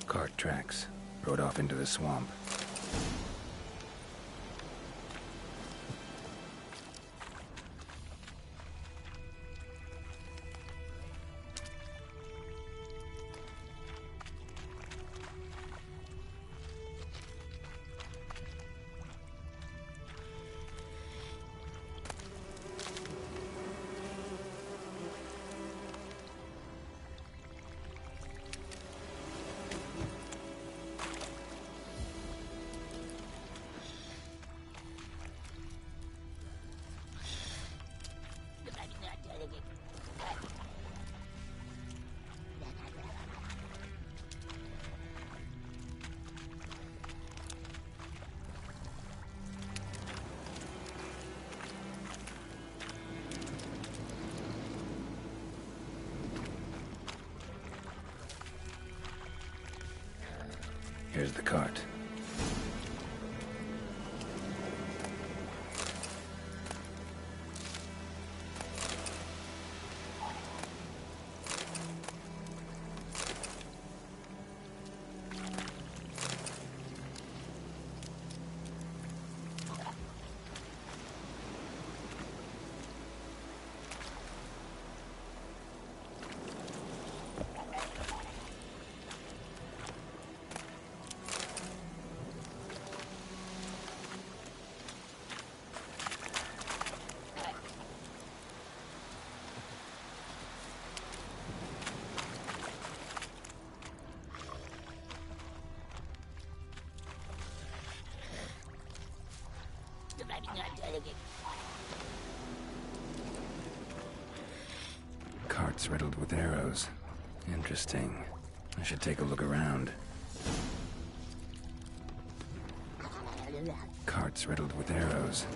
Cart tracks. Rode off into the swamp. Here's the cart. Carts riddled with arrows. Interesting. I should take a look around. Carts riddled with arrows.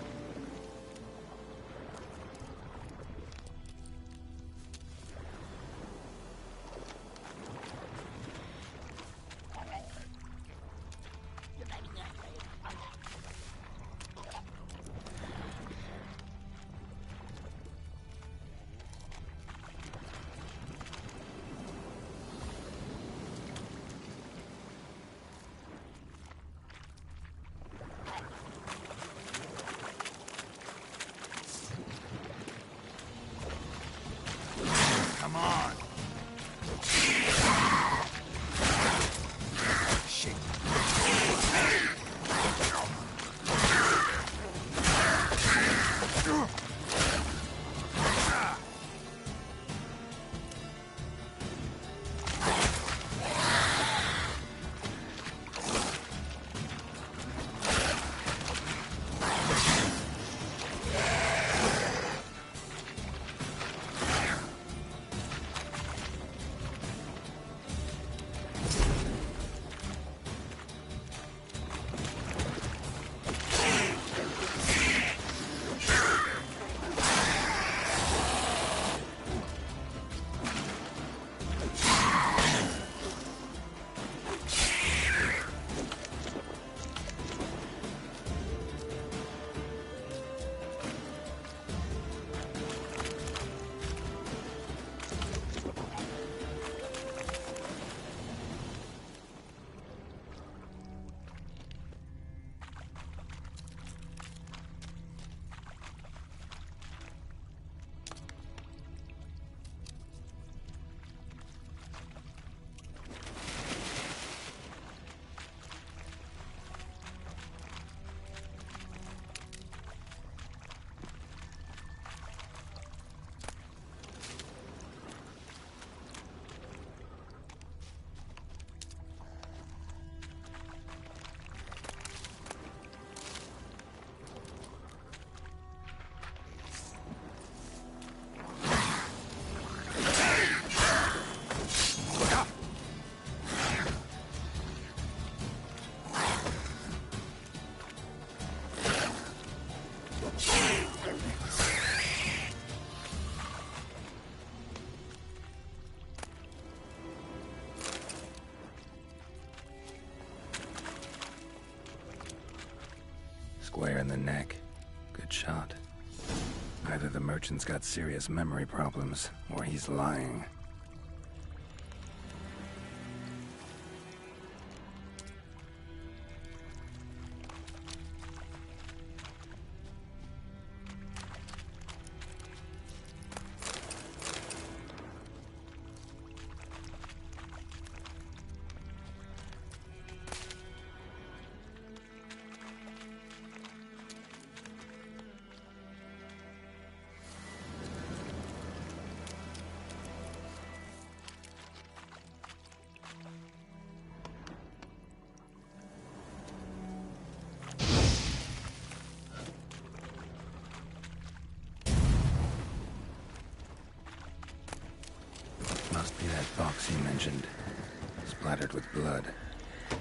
Square in the neck. Good shot. Either the merchant's got serious memory problems, or he's lying. Must be that box he mentioned. Splattered with blood.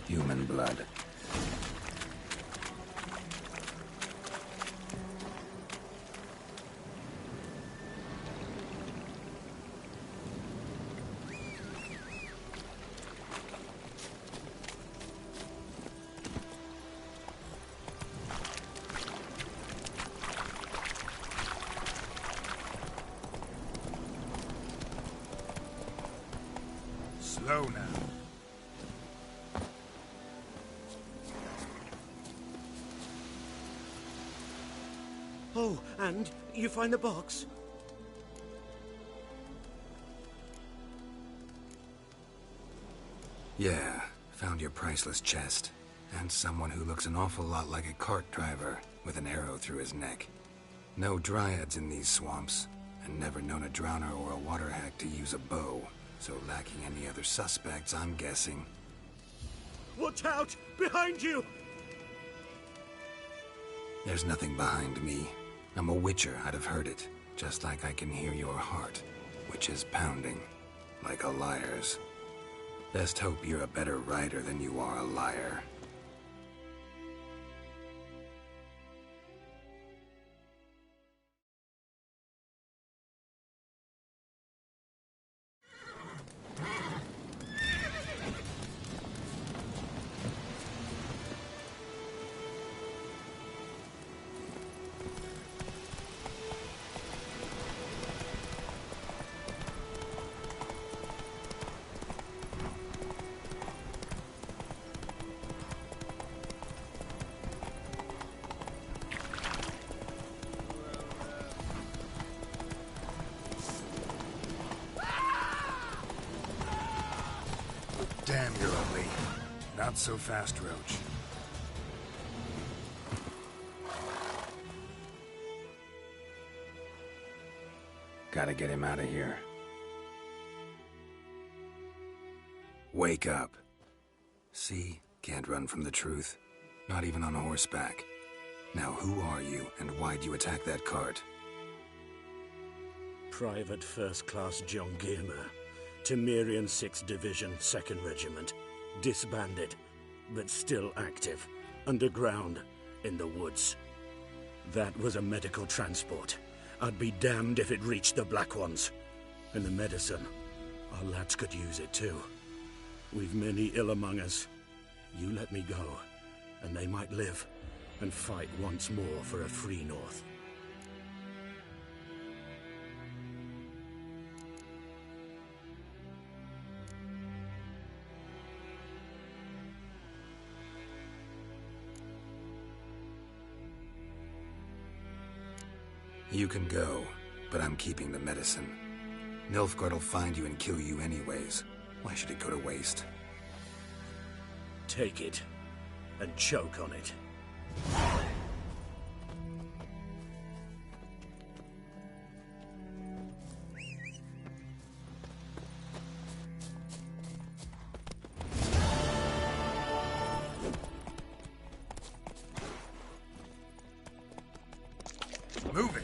Human blood. Slow now. Oh, and you find the box? Yeah, found your priceless chest. And someone who looks an awful lot like a cart driver, with an arrow through his neck. No dryads in these swamps, and never known a drowner or a water hack to use a bow. So lacking any other suspects, I'm guessing. Watch out! Behind you! There's nothing behind me. I'm a witcher, I'd have heard it. Just like I can hear your heart, which is pounding. Like a liar's. Best hope you're a better rider than you are a liar. Damn, you're ugly. Not so fast, Roach. Gotta get him out of here. Wake up. See? Can't run from the truth. Not even on horseback. Now who are you, and why'd you attack that cart? Private First Class John Giermer. Temerian 6th Division, 2nd Regiment. Disbanded, but still active. Underground, in the woods. That was a medical transport. I'd be damned if it reached the Black Ones. And the medicine. Our lads could use it too. We've many ill among us. You let me go, and they might live, and fight once more for a free North. You can go, but I'm keeping the medicine. Nilfgaard'll find you and kill you anyways. Why should it go to waste? Take it, and choke on it. Move it!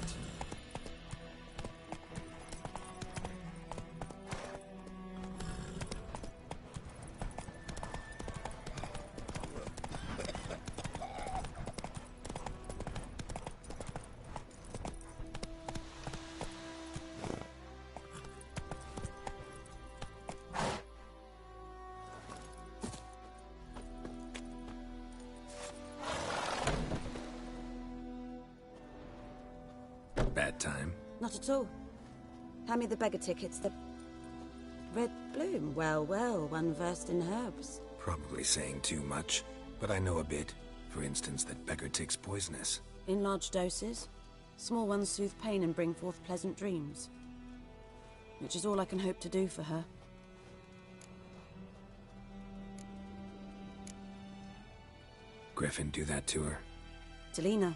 bad time. Not at all. Hand me the beggar tickets, the... Red Bloom. Well, well, one versed in herbs. Probably saying too much, but I know a bit. For instance, that beggar tick's poisonous. In large doses. Small ones soothe pain and bring forth pleasant dreams. Which is all I can hope to do for her. Griffin do that to her? Delina.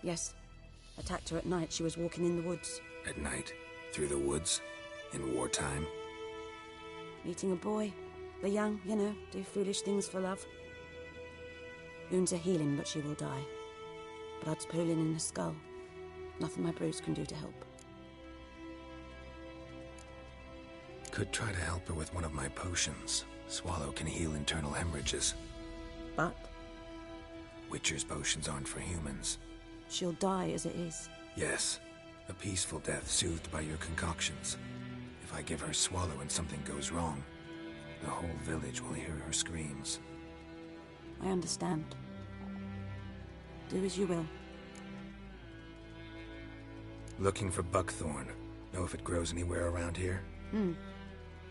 Yes. Attacked her at night. She was walking in the woods. At night? Through the woods? In wartime? Meeting a boy. The young, you know, do foolish things for love. Wounds are healing, but she will die. Blood's pooling in her skull. Nothing my brews can do to help. Could try to help her with one of my potions. Swallow can heal internal hemorrhages. But? Witcher's potions aren't for humans. She'll die as it is. Yes. A peaceful death soothed by your concoctions. If I give her Swallow and something goes wrong, the whole village will hear her screams. I understand. Do as you will. Looking for buckthorn. Know if it grows anywhere around here?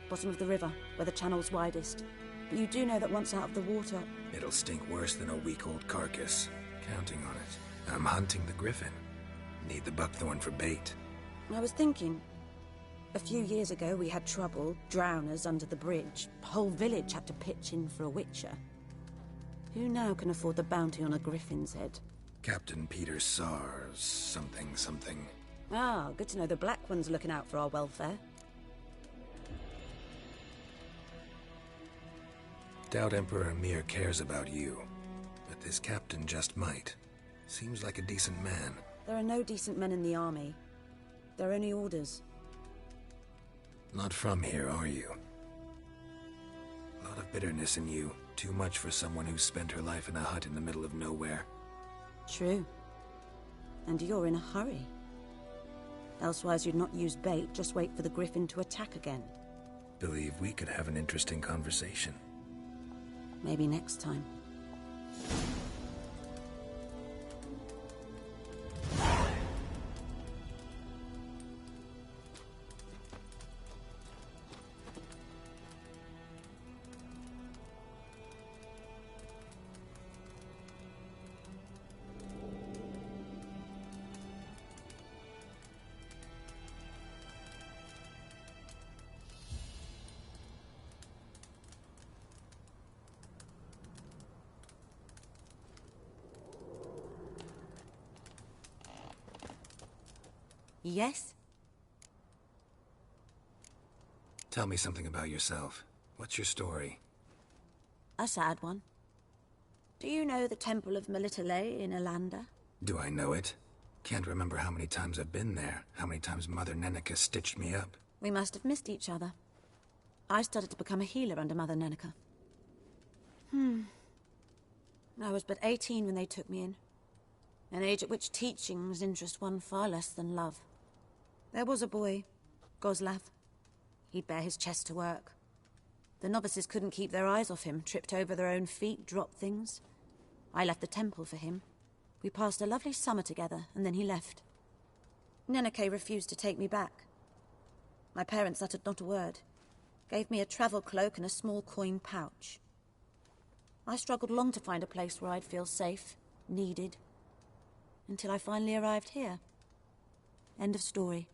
Bottom of the river, where the channel's widest. But you do know that once out of the water... It'll stink worse than a week-old carcass. Counting on it. I'm hunting the griffin. Need the buckthorn for bait. I was thinking... A few years ago we had trouble, drowners under the bridge. The whole village had to pitch in for a witcher. Who now can afford the bounty on a griffin's head? Captain Peter Sars... something. Ah, good to know the Black One's looking out for our welfare. Doubt Emperor Emhyr cares about you. But this captain just might. Seems like a decent man. There are no decent men in the army. They're only orders. Not from here, are you? A lot of bitterness in you. Too much for someone who spent her life in a hut in the middle of nowhere. True. And you're in a hurry. Elsewise you'd not use bait, just wait for the griffin to attack again. Believe we could have an interesting conversation. Maybe next time. Yes? Tell me something about yourself. What's your story? A sad one. Do you know the Temple of Melitele in Alanda? Do I know it? Can't remember how many times I've been there, how many times Mother Neneka stitched me up. We must have missed each other. I started to become a healer under Mother Neneka. I was but 18 when they took me in. An age at which teachings interest one far less than love. There was a boy, Goslav. He'd bare his chest to work. The novices couldn't keep their eyes off him, tripped over their own feet, dropped things. I left the temple for him. We passed a lovely summer together, and then he left. Neneke refused to take me back. My parents uttered not a word. Gave me a travel cloak and a small coin pouch. I struggled long to find a place where I'd feel safe, needed, until I finally arrived here. End of story.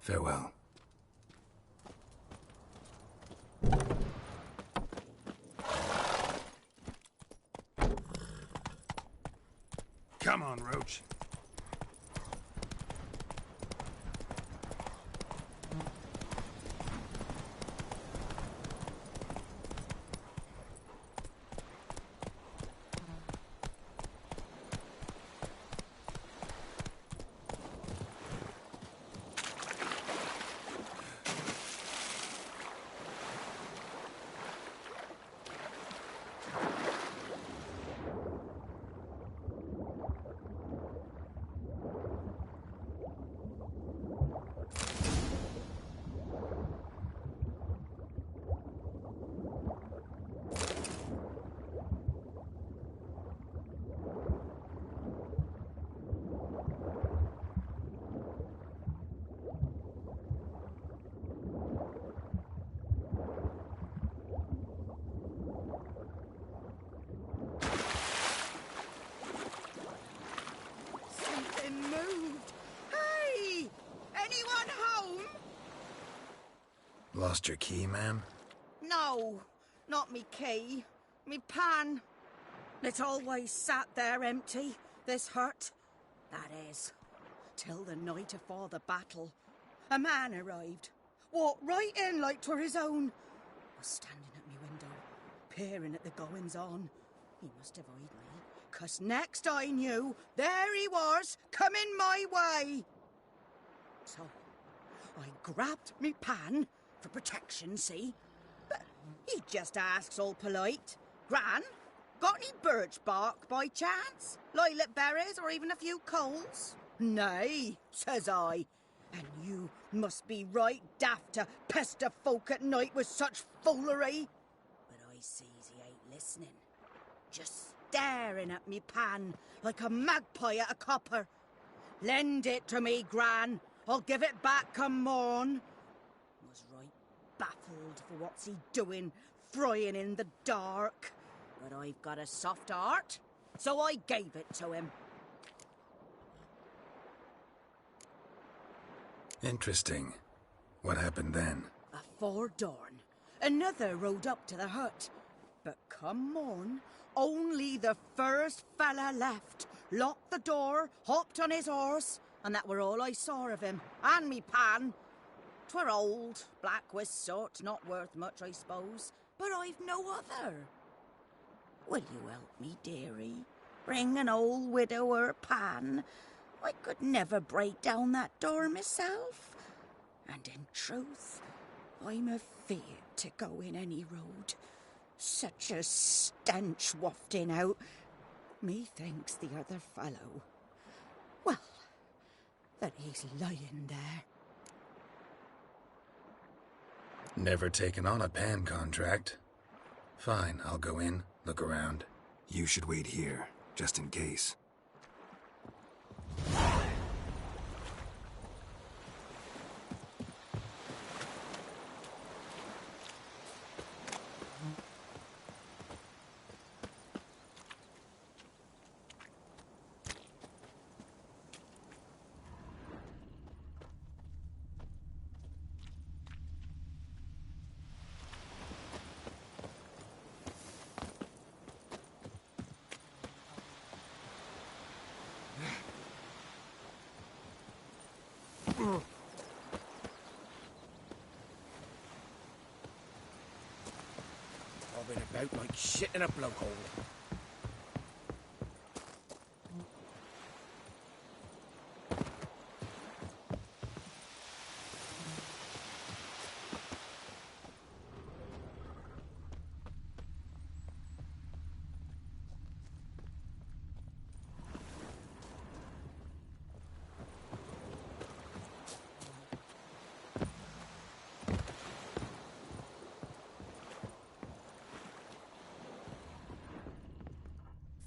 Farewell. Come on, Roach. Lost your key, ma'am? No, not me key. Me pan. It's always sat there empty, this hut. That is, till the night afore the battle. A man arrived. Walked right in like 'twere his own. Was standing at me window, peering at the goings-on. He must have eyed me, 'cause next I knew, there he was, coming my way. So, I grabbed me pan, for protection, see? But he just asks all polite, Gran, got any birch bark by chance? Lilac berries or even a few coals? Nay, says I. And you must be right daft to pester folk at night with such foolery. But I sees he ain't listening. Just staring at me pan like a magpie at a copper. Lend it to me, Gran. I'll give it back come morn. Was right baffled for what's he doing, frying in the dark. But I've got a soft heart, so I gave it to him. Interesting. What happened then? Afore dawn, another rode up to the hut. But come morn, only the first fella left. Locked the door, hopped on his horse, and that were all I saw of him. And me pan. 'Twere old, black with soot, not worth much, I suppose. But I've no other. Will you help me, dearie? Bring an old widower pan. I could never break down that door myself. And in truth, I'm afeard to go in any road. Such a stench wafting out. Methinks the other fellow, well, that he's lying there. Never taken on a pan contract. Fine, I'll go in, look around. You should wait here, just in case. Bobbing about like shit in a blowhole.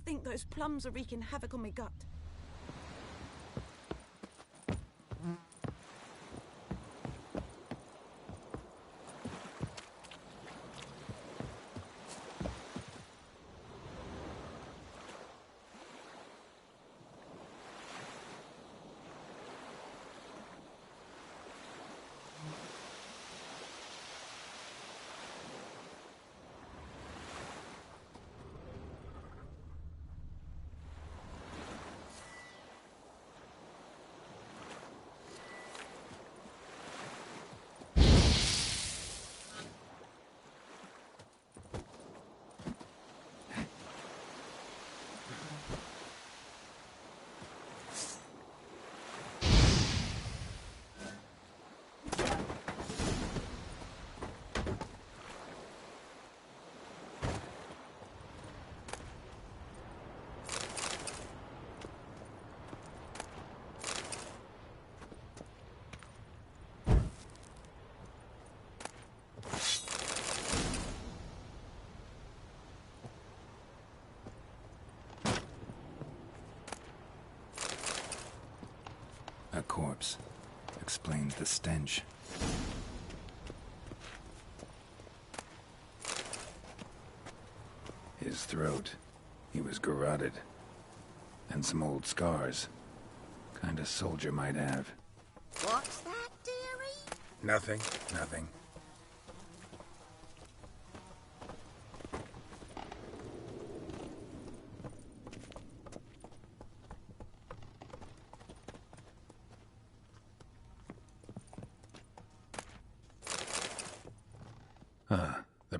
I think those plums are wreaking havoc on my gut. A corpse. Explains the stench. His throat. He was garroted. And some old scars. Kind of soldier might have. What's that, dearie? Nothing, nothing.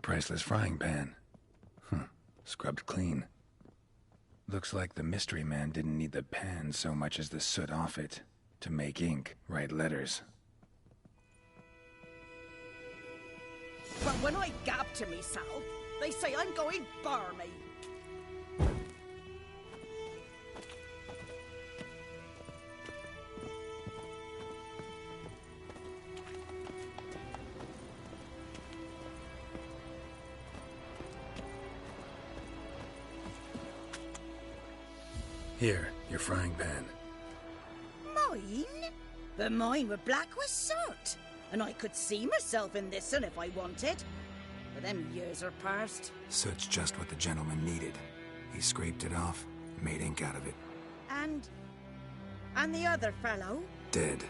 priceless frying pan. Scrubbed clean. Looks like the mystery man didn't need the pan so much as the soot off it to make ink, write letters. But when I gab to myself, they say I'm going barmy. Here, your frying pan. Mine? But mine were black with soot. And I could see myself in this one if I wanted. But them years are past. Soot's just what the gentleman needed. He scraped it off, made ink out of it. And the other fellow? Dead.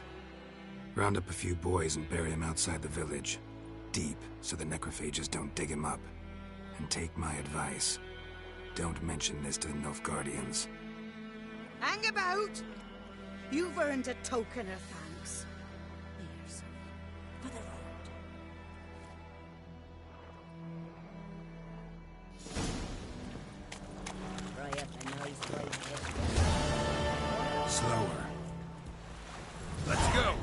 Round up a few boys and bury him outside the village. Deep, so the necrophages don't dig him up. And take my advice. Don't mention this to the Nilfgaardians. Hang about! You've earned a token of thanks. Here's for the road. Slower. Let's go!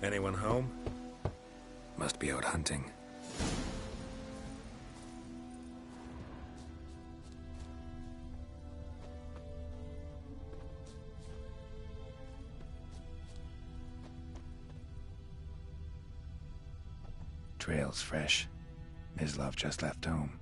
Anyone home? Must be out hunting. Trail's fresh. Mislav just left home.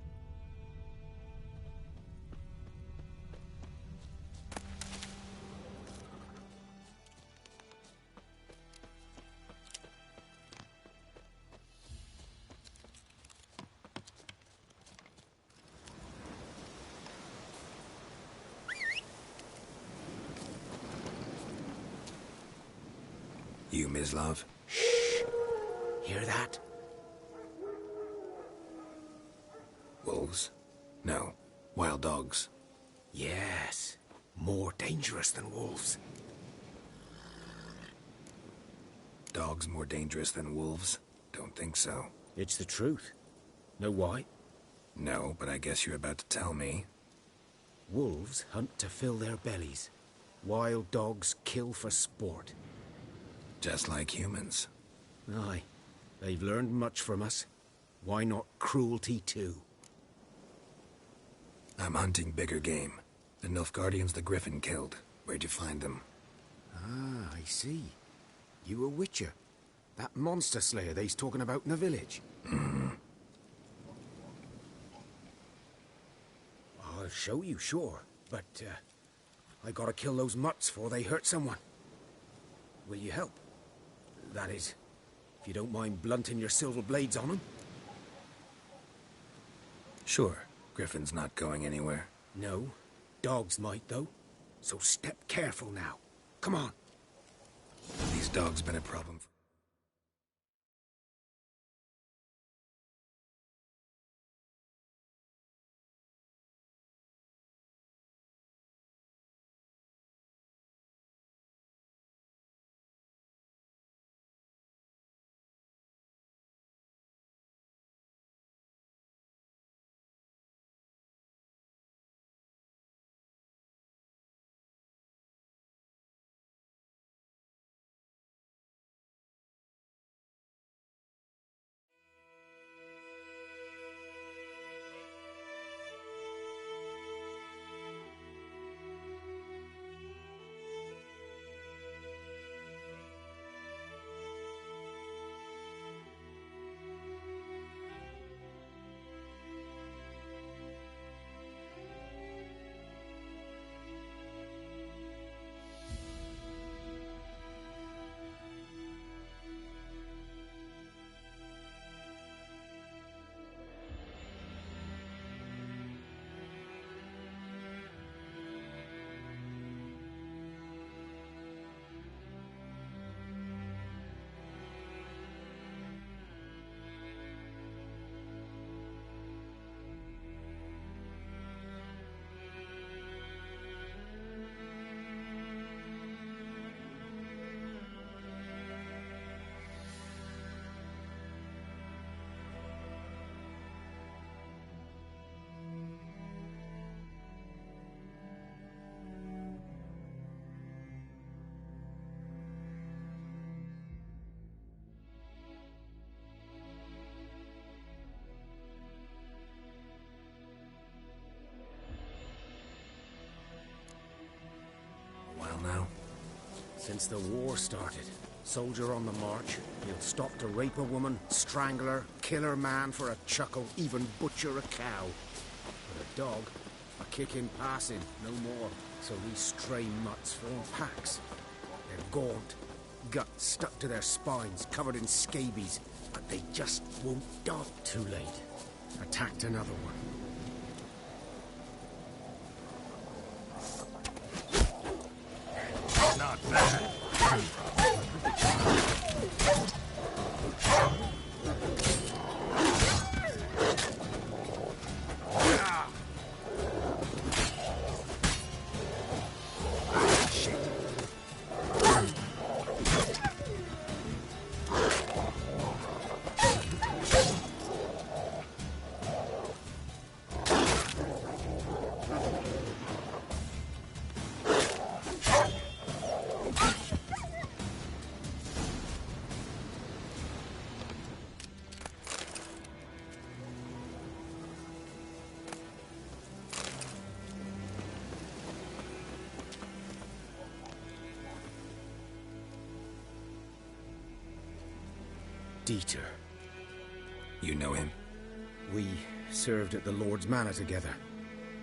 You, Mislav? Shh! Hear that? Wolves? No. Wild dogs. Yes. More dangerous than wolves. Dogs more dangerous than wolves? Don't think so. It's the truth. Know why? No, but I guess you're about to tell me. Wolves hunt to fill their bellies. Wild dogs kill for sport. Just like humans. Aye. They've learned much from us. Why not cruelty too? I'm hunting bigger game. The Nilfgaardians the Griffin killed. Where'd you find them? Ah, I see. You a witcher. That monster slayer they's talking about in the village. I'll show you, sure. But, I gotta kill those mutts before they hurt someone. Will you help? That is, if you don't mind blunting your silver blades on them. Sure. Griffin's not going anywhere. No. Dogs might, though. So step careful now. Come on. These dogs been a problem for now? Since the war started. Soldier on the march. He'll stop to rape a woman, strangle her, kill her man for a chuckle, even butcher a cow. But a dog, a kick in passing, no more. So these stray mutts form packs. They're gaunt, guts stuck to their spines, covered in scabies, but they just won't die. Too late. Attacked another one. Not bad. Dieter. You know him? We served at the Lord's Manor together,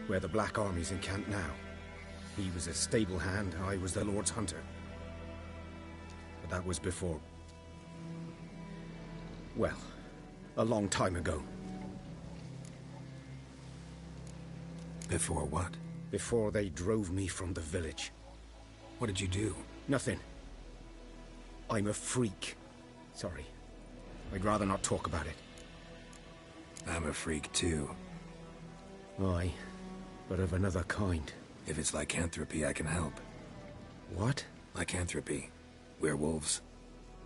where the Black Army's encamped now. He was a stable hand, I was the Lord's hunter. But that was before... well, a long time ago. Before what? Before they drove me from the village. What did you do? Nothing. I'm a freak. Sorry. I'd rather not talk about it. I'm a freak too. Aye, but of another kind. If it's lycanthropy, I can help. What? Lycanthropy. Werewolves.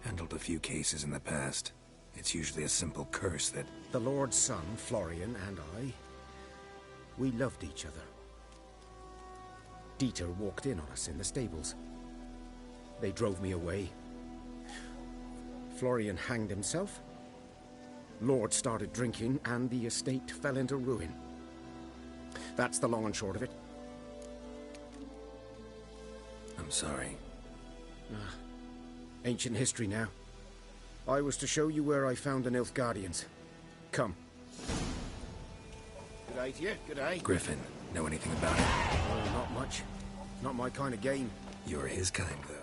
Handled a few cases in the past. It's usually a simple curse that... The Lord's son, Florian, and I... we loved each other. Dieter walked in on us in the stables. They drove me away. Florian hanged himself. Lord started drinking, and the estate fell into ruin. That's the long and short of it. I'm sorry. Ancient history now. I was to show you where I found the Nilfgaardians. Come. Good day to you, good day. Griffin, know anything about it? Oh, not much. Not my kind of game. You're his kind, though.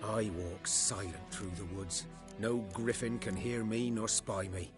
I walk silent through the woods. No griffin can hear me nor spy me.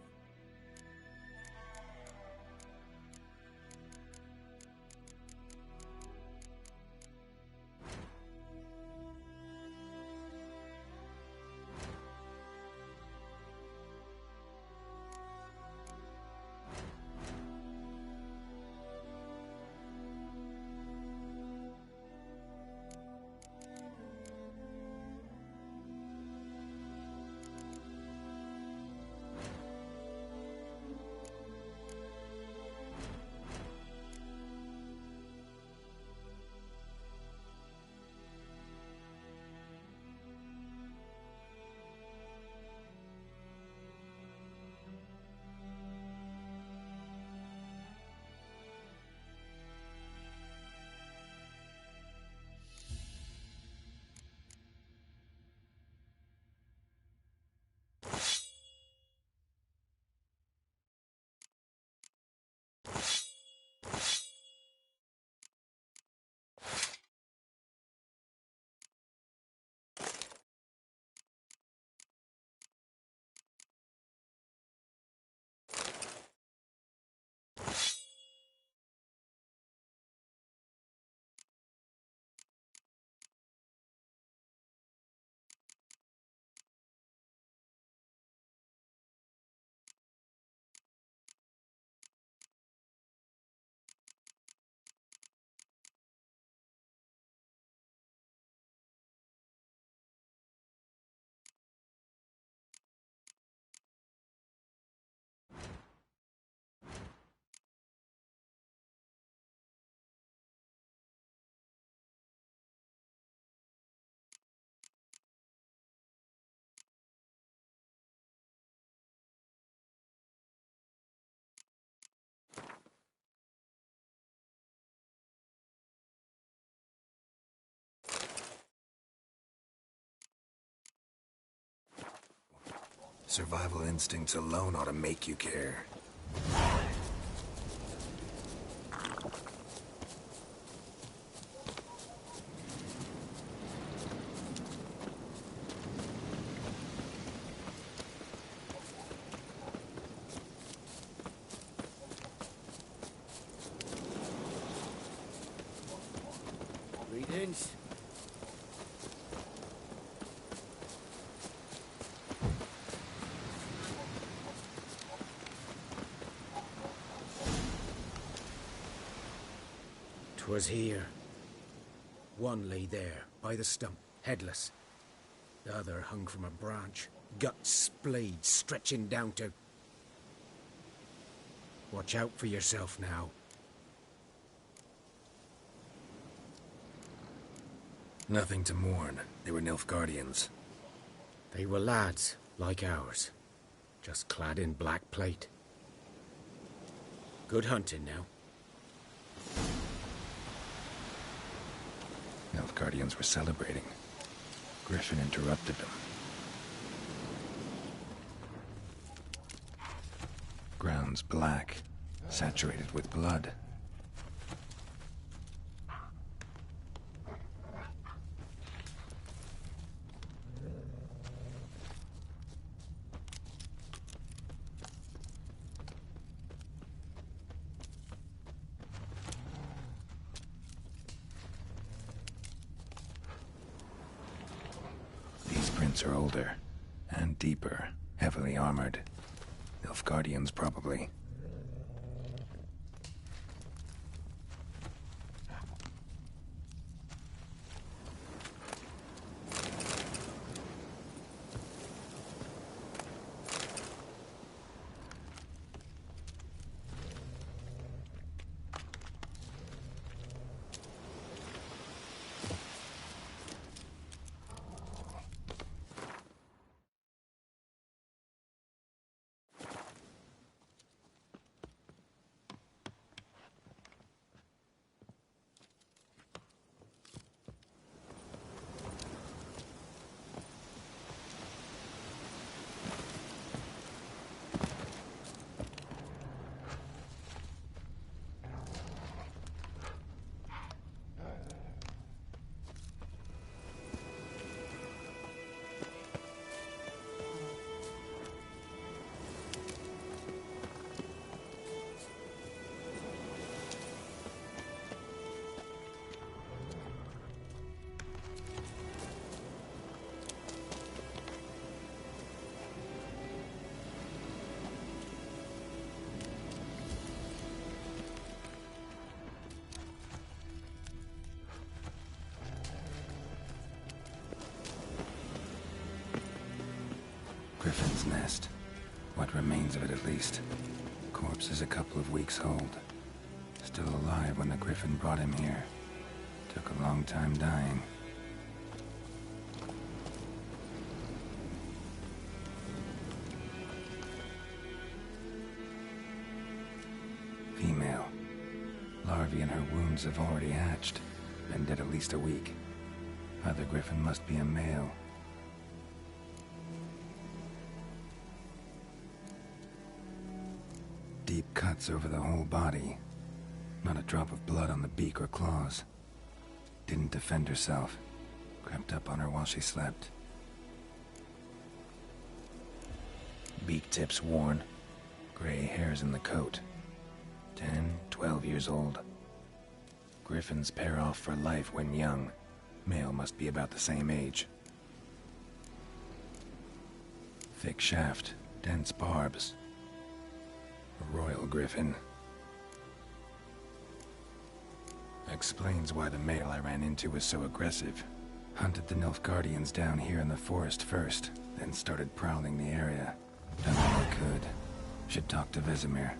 Survival instincts alone ought to make you care. Greetings. 'Twas here. One lay there, by the stump, headless. The other hung from a branch, guts splayed, stretching down to... Watch out for yourself now. Nothing to mourn. They were Nilfgaardians. They were lads, like ours, just clad in black plate. Good hunting now. Nilfgaardians were celebrating. Griffin interrupted them. Ground's black, saturated with blood. These prints are older and deeper, heavily armored. Nilfgaardians, probably. Griffin's nest. What remains of it, at least. Corpse is a couple of weeks old. Still alive when the Griffin brought him here. Took a long time dying. Female. Larvae in her wounds have already hatched. Been dead at least a week. Other Griffin must be a male. Deep cuts over the whole body. Not a drop of blood on the beak or claws. Didn't defend herself. Crept up on her while she slept. Beak tips worn. Gray hairs in the coat. 10, 12 years old. Griffins pair off for life when young. Male must be about the same age. Thick shaft, dense barbs. A royal griffin. Explains why the male I ran into was so aggressive. Hunted the Nilfgaardians down here in the forest first, then started prowling the area. Done all I could. Should talk to Vesemir.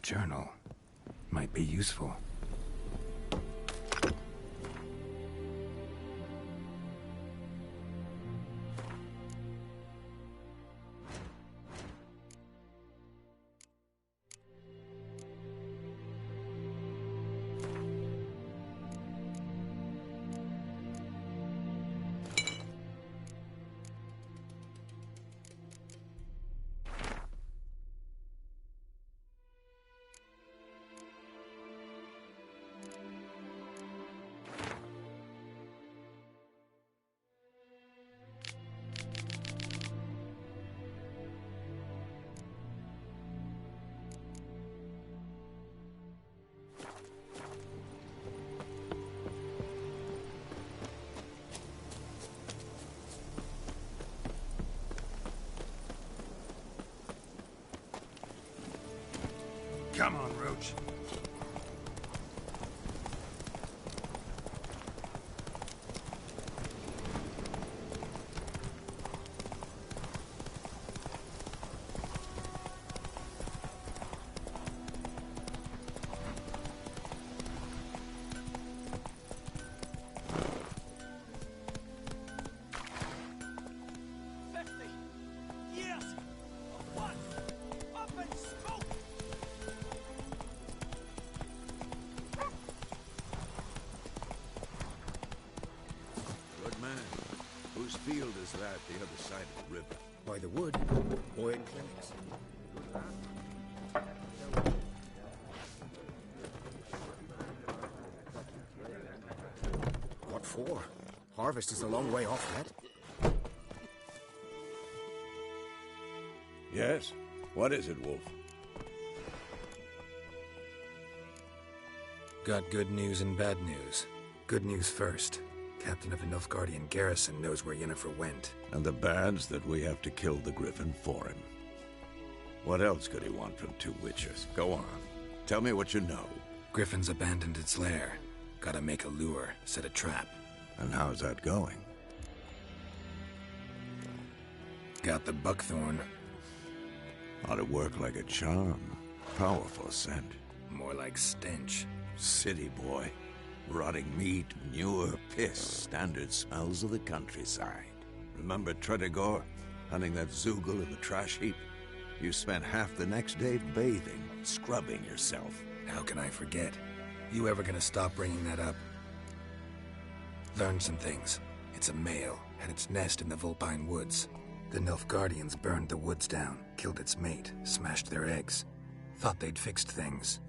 journal. Might be useful. Come on, Roach. Whose field is that the other side of the river? By the wood, or in clinics. What for? Harvest is a long way off yet. Yes? What is it, Wolf? Got good news and bad news. Good news first. Captain of the Nilfgaardian garrison knows where Yennefer went. And the bad's that we have to kill the Griffin for him. What else could he want from two witches? Go on. Tell me what you know. Griffin's abandoned its lair. Gotta make a lure, set a trap. And how's that going? Got the buckthorn. Ought to work like a charm. Powerful scent. More like stench. City boy. Rotting meat, manure, piss, standard smells of the countryside. Remember Tredegor? Hunting that Zoogle in the trash heap? You spent half the next day bathing, scrubbing yourself. How can I forget? You ever gonna stop bringing that up? Learned some things. It's a male, had its nest in the Vulpine Woods. The Nilfgaardians burned the woods down, killed its mate, smashed their eggs. Thought they'd fixed things.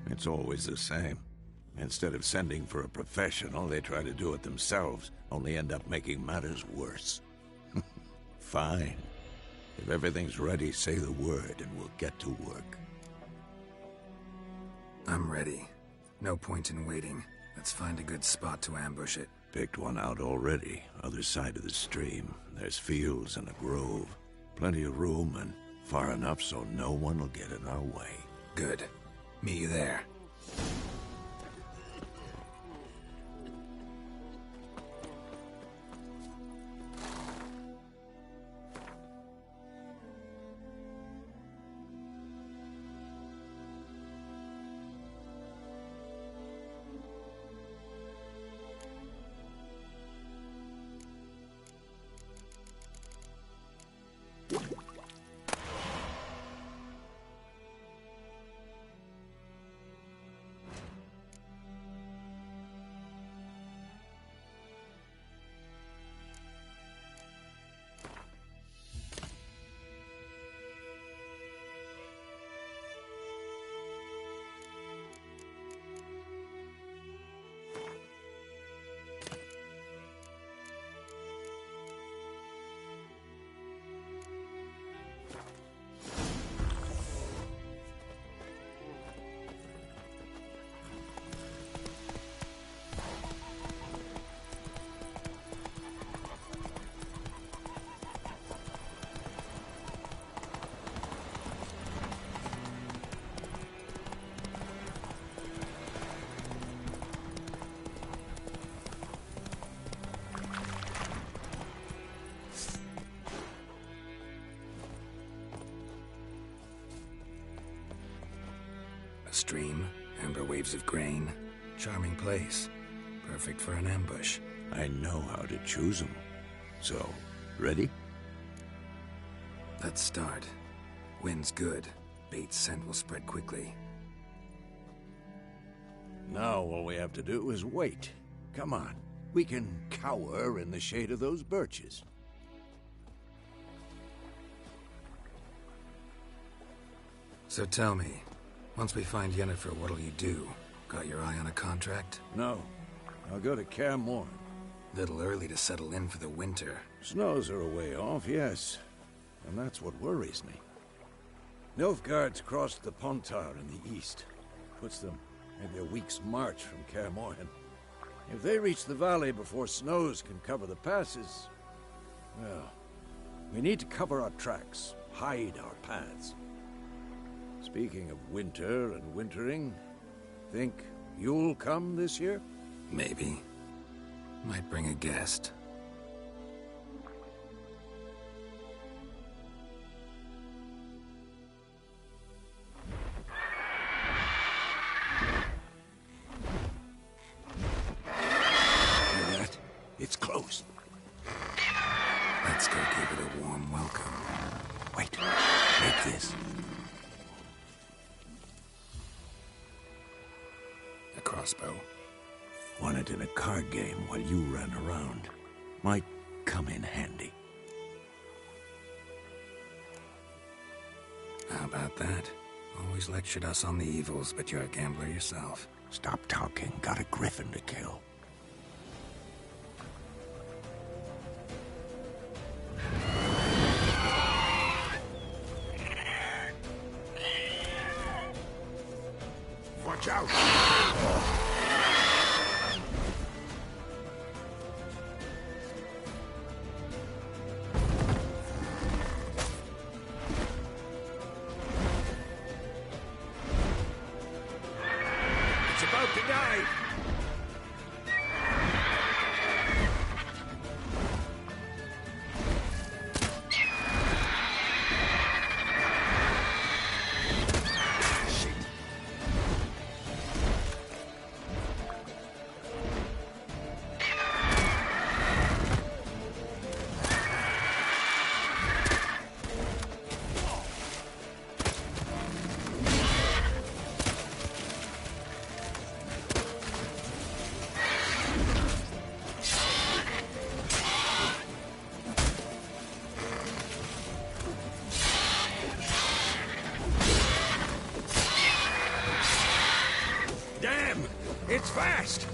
It's always the same. Instead of sending for a professional, they try to do it themselves, only end up making matters worse. Fine. If everything's ready, say the word and we'll get to work. I'm ready. No point in waiting. Let's find a good spot to ambush it. Picked one out already, other side of the stream. There's fields and a grove. Plenty of room and far enough so no one will get in our way. Good. Meet you there. stream, amber waves of grain. Charming place. Perfect for an ambush. I know how to choose them. So, ready? Let's start. Wind's good. Bait's scent will spread quickly. Now all we have to do is wait. Come on. We can cower in the shade of those birches. So tell me, once we find Yennefer, what'll you do? Got your eye on a contract? No. I'll go to Kaer Morhen. Little early to settle in for the winter. Snows are a way off, yes. And that's what worries me. Nilfgaard's crossed the Pontar in the east. Puts them maybe a week's march from Kaer Morhen. If they reach the valley before snows can cover the passes, well, we need to cover our tracks, hide our paths. Speaking of winter and wintering, think you'll come this year? Maybe. Might bring a guest. Hear that? It's close. Let's go give it a warm welcome. Wait. Take this. A crossbow. Won it in a card game while you ran around. Might come in handy. How about that? Always lectured us on the evils, but you're a gambler yourself. Stop talking. Got a griffin to kill. Watch out! It's about to die! Damn! It's fast!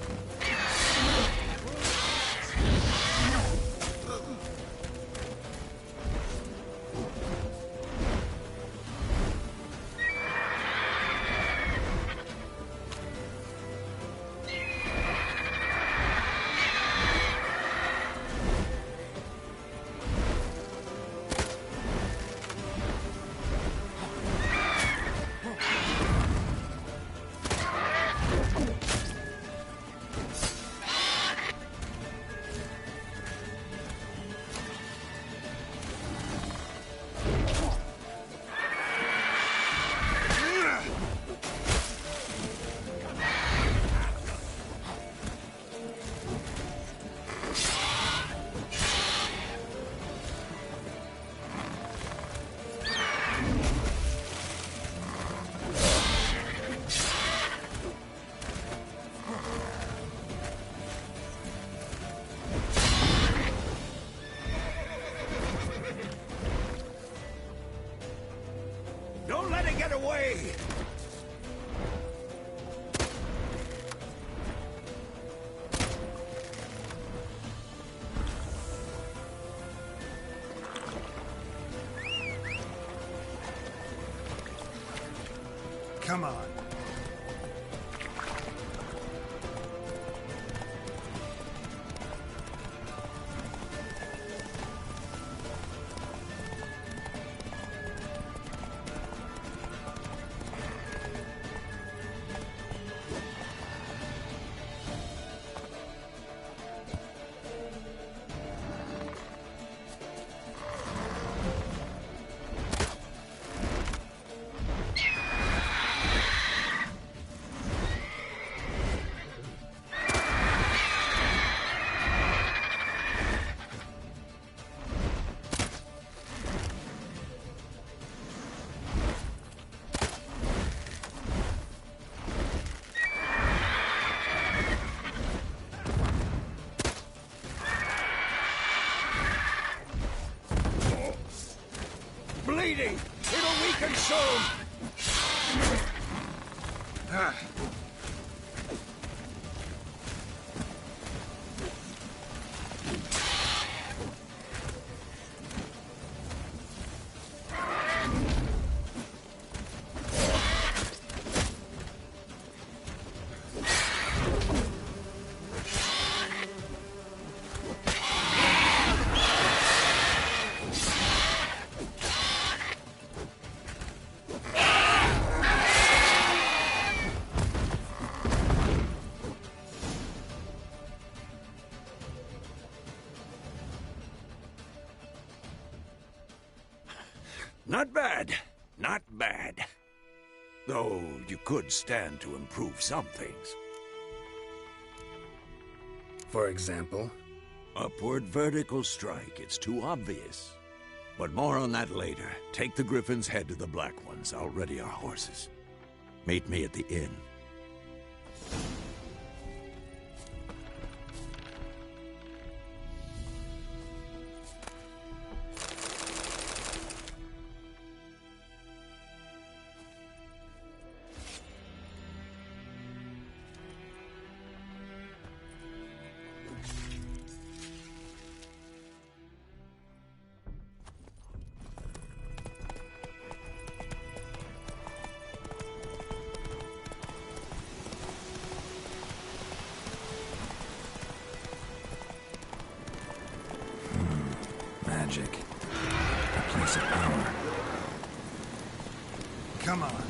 Don't let it get away! Come on. soon! Not bad. Not bad. Though you could stand to improve some things. For example? Upward vertical strike. It's too obvious. But more on that later. Take the Griffin's head to the Black Ones. I'll ready our horses. Meet me at the inn. Magic. A place of power. Come on.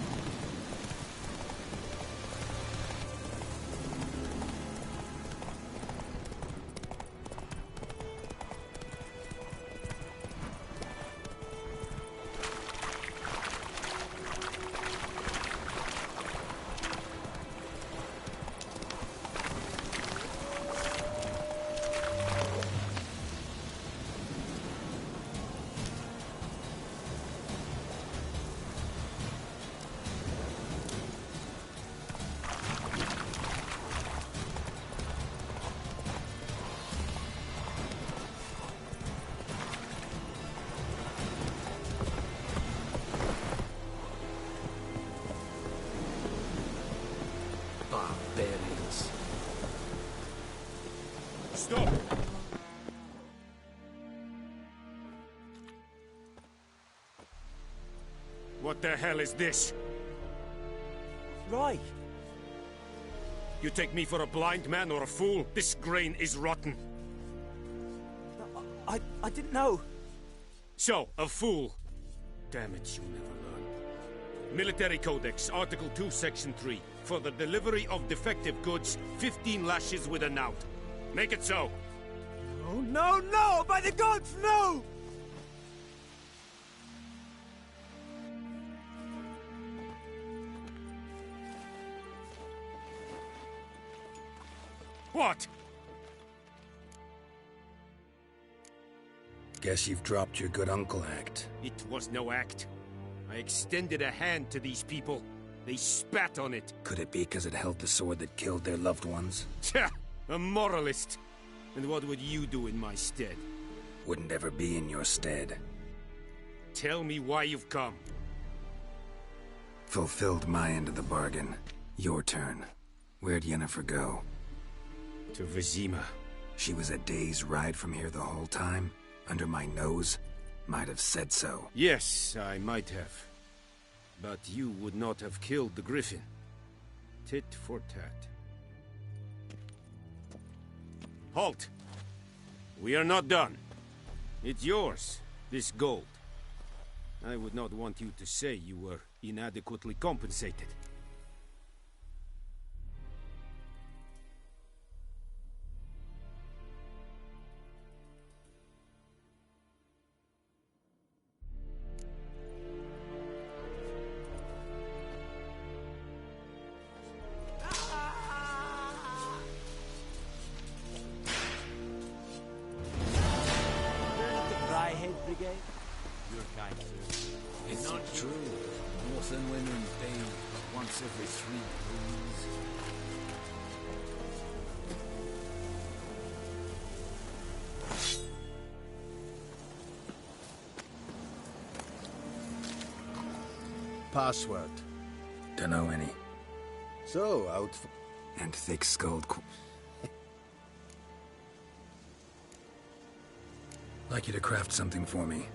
Barbarians. Stop! What the hell is this? Right. You take me for a blind man or a fool? This grain is rotten. I didn't know. So, a fool. Damn it, you'll never learn. Military Codex, Article 2, Section 3. For the delivery of defective goods, 15 lashes with a knout. Make it so. No, no, no! By the gods, no! What? Guess you've dropped your good uncle act. It was no act. I extended a hand to these people. They spat on it. Could it be because it held the sword that killed their loved ones? Tja! A moralist. And what would you do in my stead? Wouldn't ever be in your stead. Tell me why you've come. Fulfilled my end of the bargain. Your turn. Where'd Yennefer go? To Vizima. She was a day's ride from here the whole time? Under my nose? Might have said so. Yes, I might have. But you would not have killed the Griffin. Tit for tat. Halt! We are not done. It's yours, this gold. I would not want you to say you were inadequately compensated. You're kind, sir. It's not true. North and women bathe once every 3 moons. password? Dunno any. So, out for... And thick-skulled like you to craft something for me.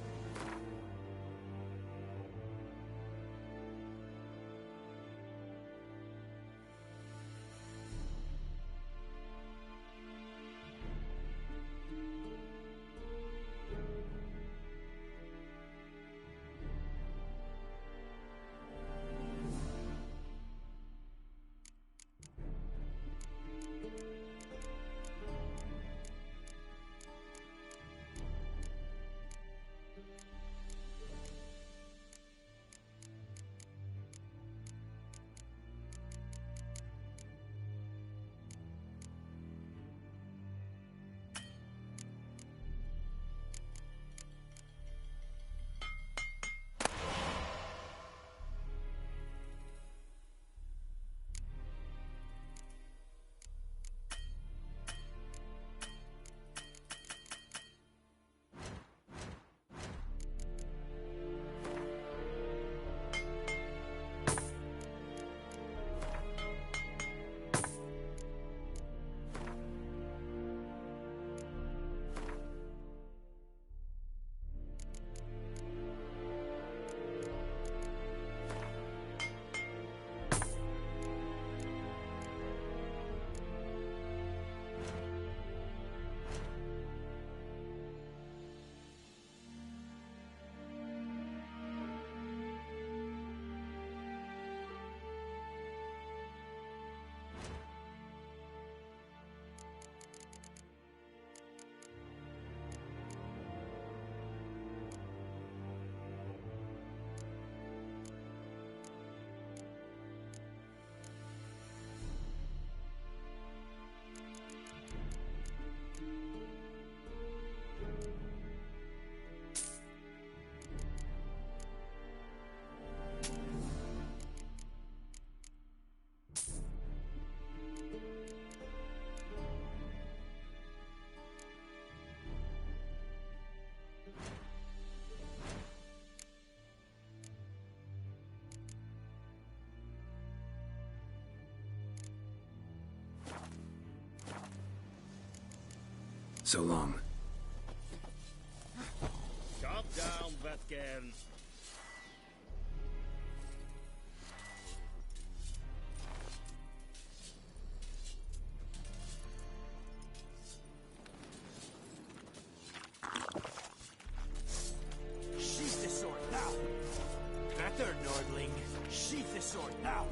So long. Calm down, Vetgern. Sheath the sword now. Better, Nordling. Sheath the sword now.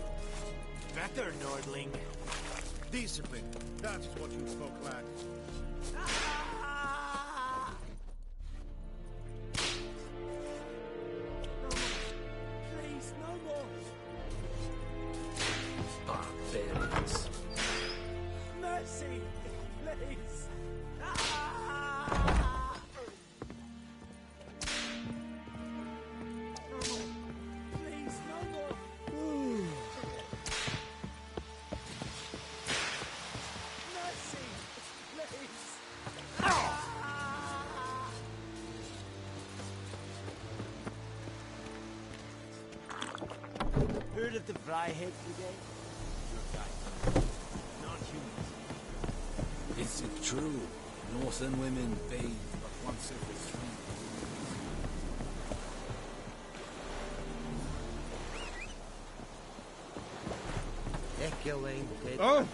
Better, Nordling. Discipline. That is what you folk lack. Please, no more. Barbarians. Mercy, please. Please, no more. Mercy, please. Heard of the Fryhead Brigade? Your guy. Non-humans. Is it true? Northern women bathe but once every 3 days. Echoing dead Oh! again.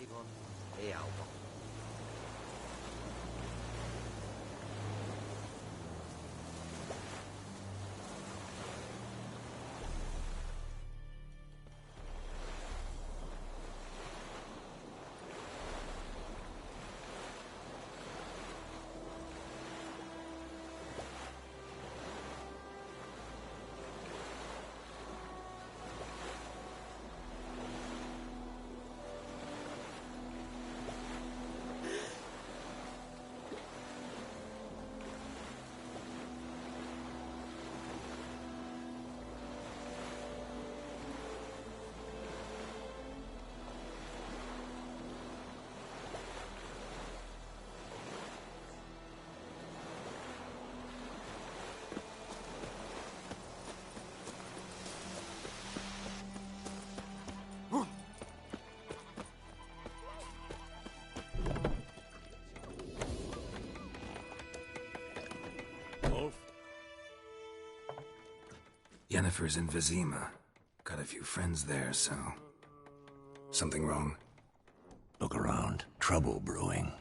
Avon e Alba. Yennefer's in Vizima. Got a few friends there, so... Something wrong? Look around. Trouble brewing.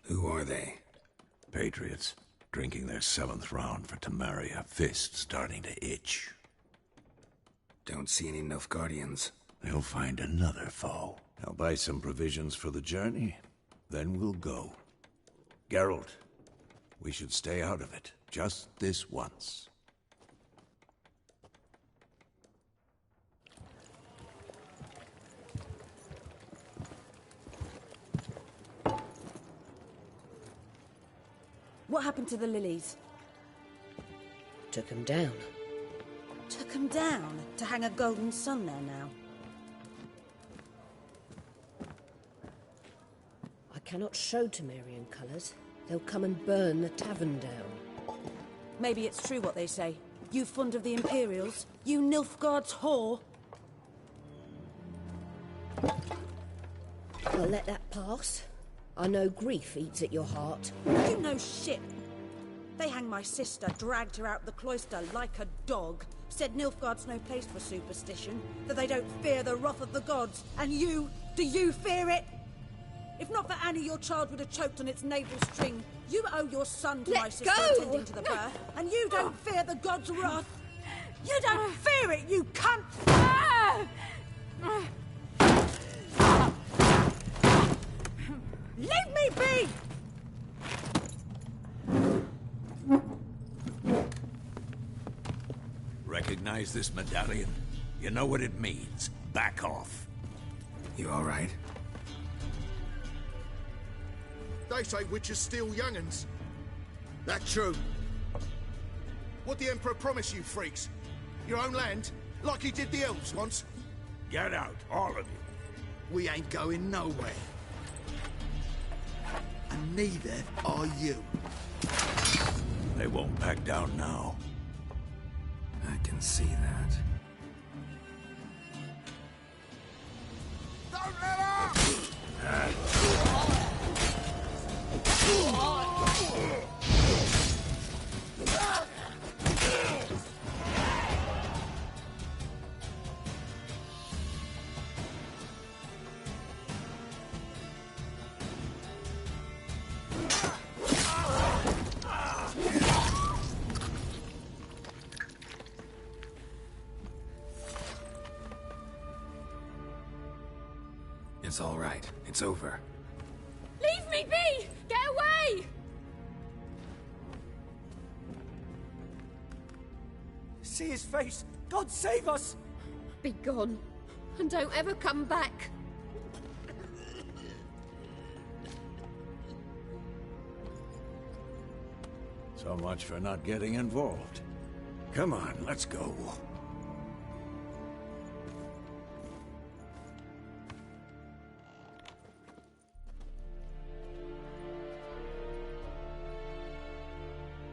Who are they? Patriots. Drinking their 7th round for Temeria. Fist starting to itch. Don't see any Nilfgaardians. They'll find another foe. I'll buy some provisions for the journey. Then we'll go. Geralt, we should stay out of it. Just this once. What happened to the lilies? Took 'em down. Took 'em down to hang a golden sun there now. I cannot show Temerian colours. They'll come and burn the tavern down. Maybe it's true what they say. You fond of the Imperials? You Nilfgaard's whore? I'll let that pass. I know grief eats at your heart. You know shit. They hanged my sister, dragged her out the cloister like a dog. Said Nilfgaard's no place for superstition, that they don't fear the wrath of the gods. And you, do you fear it? If not for Annie, your child would have choked on its navel string. You owe your son to my sister attending to the birth, and you don't fear the gods' wrath. You don't fear it, you cunt! Leave me be! Recognize this medallion? You know what it means. Back off. You all right? They say witches steal young'uns. That true? What the Emperor promise you, freaks? Your own land? Like he did the elves once? Get out, all of you. We ain't going nowhere. And neither are you. They won't back down now. I can see that. Don't let up! It's all right. It's over. Leave me be! Get away! See his face! God save us! Be gone, and don't ever come back. So much for not getting involved. Come on, let's go.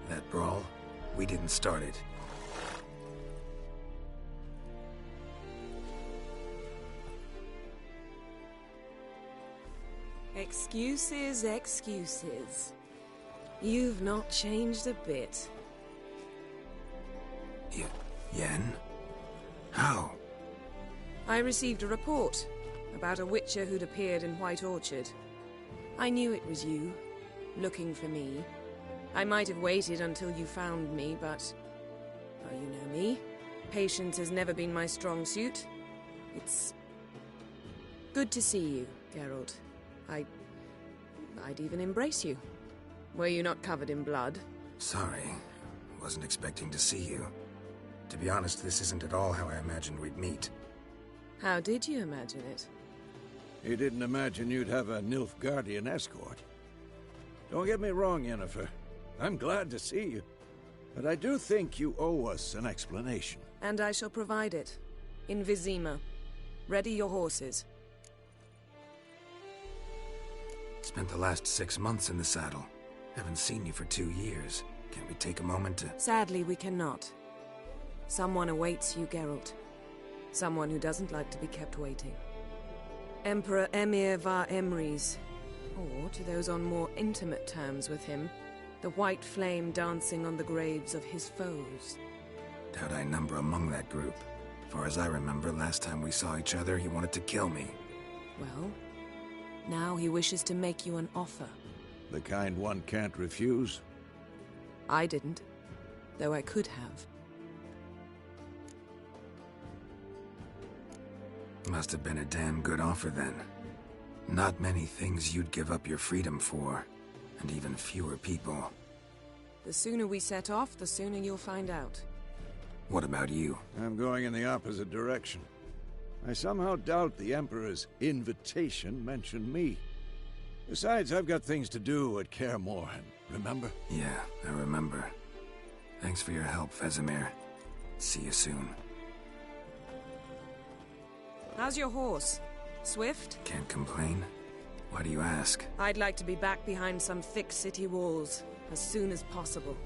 That brawl, we didn't start it. Excuses, excuses. You've not changed a bit. Yen? How? I received a report about a witcher who'd appeared in White Orchard. I knew it was you, looking for me. I might have waited until you found me, but... well, you know me. Patience has never been my strong suit. It's... good to see you, Geralt. I'd even embrace you. Were you not covered in blood? Sorry. Wasn't expecting to see you. To be honest, this isn't at all how I imagined we'd meet. How did you imagine it? You didn't imagine you'd have a Nilfgaardian escort. Don't get me wrong, Yennefer. I'm glad to see you. But I do think you owe us an explanation. And I shall provide it. In Vizima. Ready your horses. Spent the last 6 months in the saddle. Haven't seen you for 2 years. Can't we take a moment to... Sadly, we cannot. Someone awaits you, Geralt. Someone who doesn't like to be kept waiting. Emperor Emhyr var Emreis. Or, to those on more intimate terms with him, The white flame dancing on the graves of his foes. Doubt I number among that group. Far as I remember, last time we saw each other, he wanted to kill me. Well, now he wishes to make you an offer. The kind one can't refuse? I didn't, though I could have. Must have been a damn good offer then. Not many things you'd give up your freedom for, and even fewer people. The sooner we set off, the sooner you'll find out. What about you? I'm going in the opposite direction. I somehow doubt the Emperor's invitation mentioned me. Besides, I've got things to do at Kaer Morhen, remember? Yeah, I remember. Thanks for your help, Vesemir. See you soon. How's your horse? Swift? Can't complain. Why do you ask? I'd like to be back behind some thick city walls as soon as possible.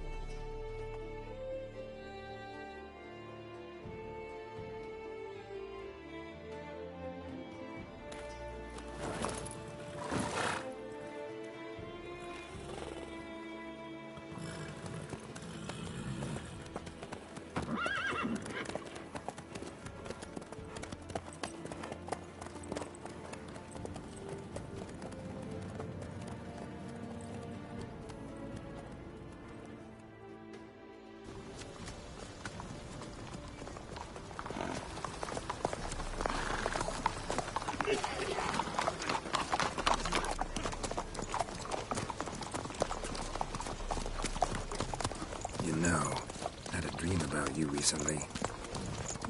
You recently.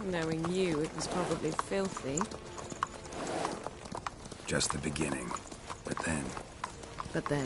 Knowing you, it was probably filthy. Just the beginning. But then... But then...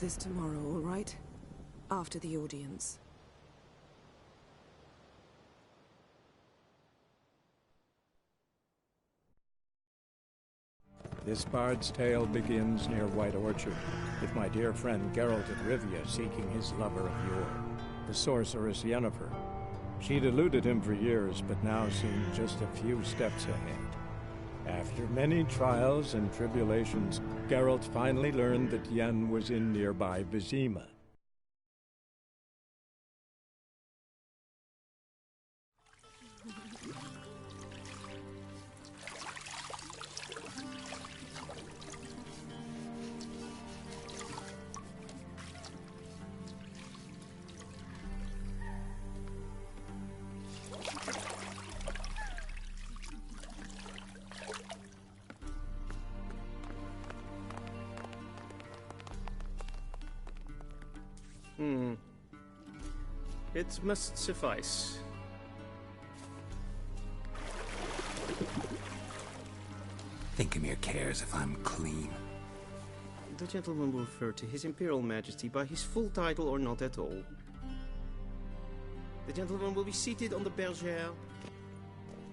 this tomorrow, all right? After the audience. This bard's tale begins near White Orchard, with my dear friend Geralt of Rivia seeking his lover of yore, the sorceress Yennefer. She'd eluded him for years, but now seemed just a few steps ahead. After many trials and tribulations, Geralt finally learned that Yen was in nearby Vizima. It must suffice. Thingmere cares if I'm clean. The gentleman will refer to His Imperial Majesty by his full title or not at all. The gentleman will be seated on the bergère.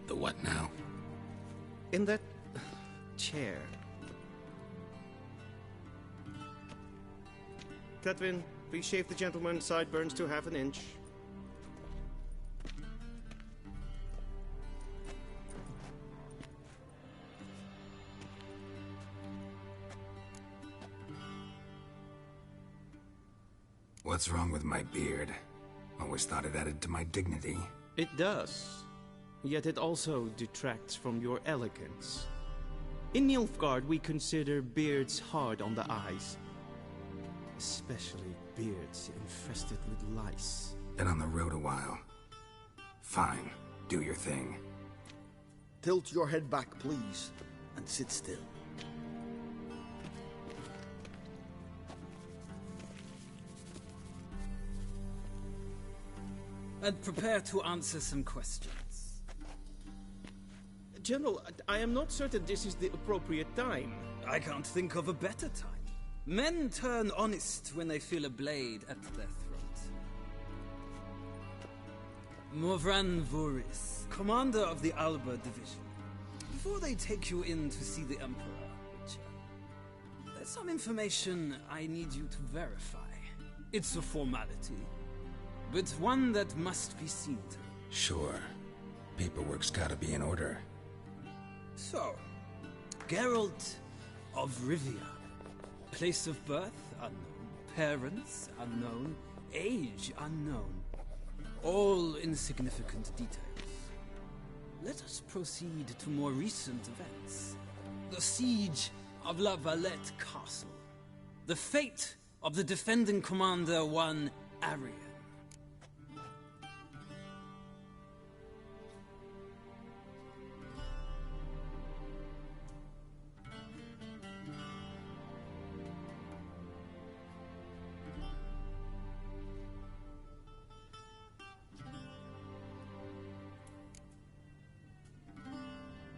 The what now? In that chair. Cletwin, please shave the gentleman's sideburns to half an inch. What's wrong with my beard? Always thought it added to my dignity. It does. Yet it also detracts from your elegance. In Nilfgaard, we consider beards hard on the eyes. Especially beards infested with lice. Been on the road a while. Fine, do your thing. Tilt your head back, please, and sit still. And prepare to answer some questions. General, I am not certain this is the appropriate time. I can't think of a better time. Men turn honest when they feel a blade at their throat. Morvran Voris, commander of the Alba Division. Before they take you in to see the Emperor, Witcher, there's some information I need you to verify. It's a formality, but one that must be seen to. Sure. Paperwork's gotta be in order. So, Geralt of Rivia. Place of birth, unknown. Parents, unknown. Age, unknown. All insignificant details. Let us proceed to more recent events. The siege of La Valette Castle. The fate of the defending commander, one Arian.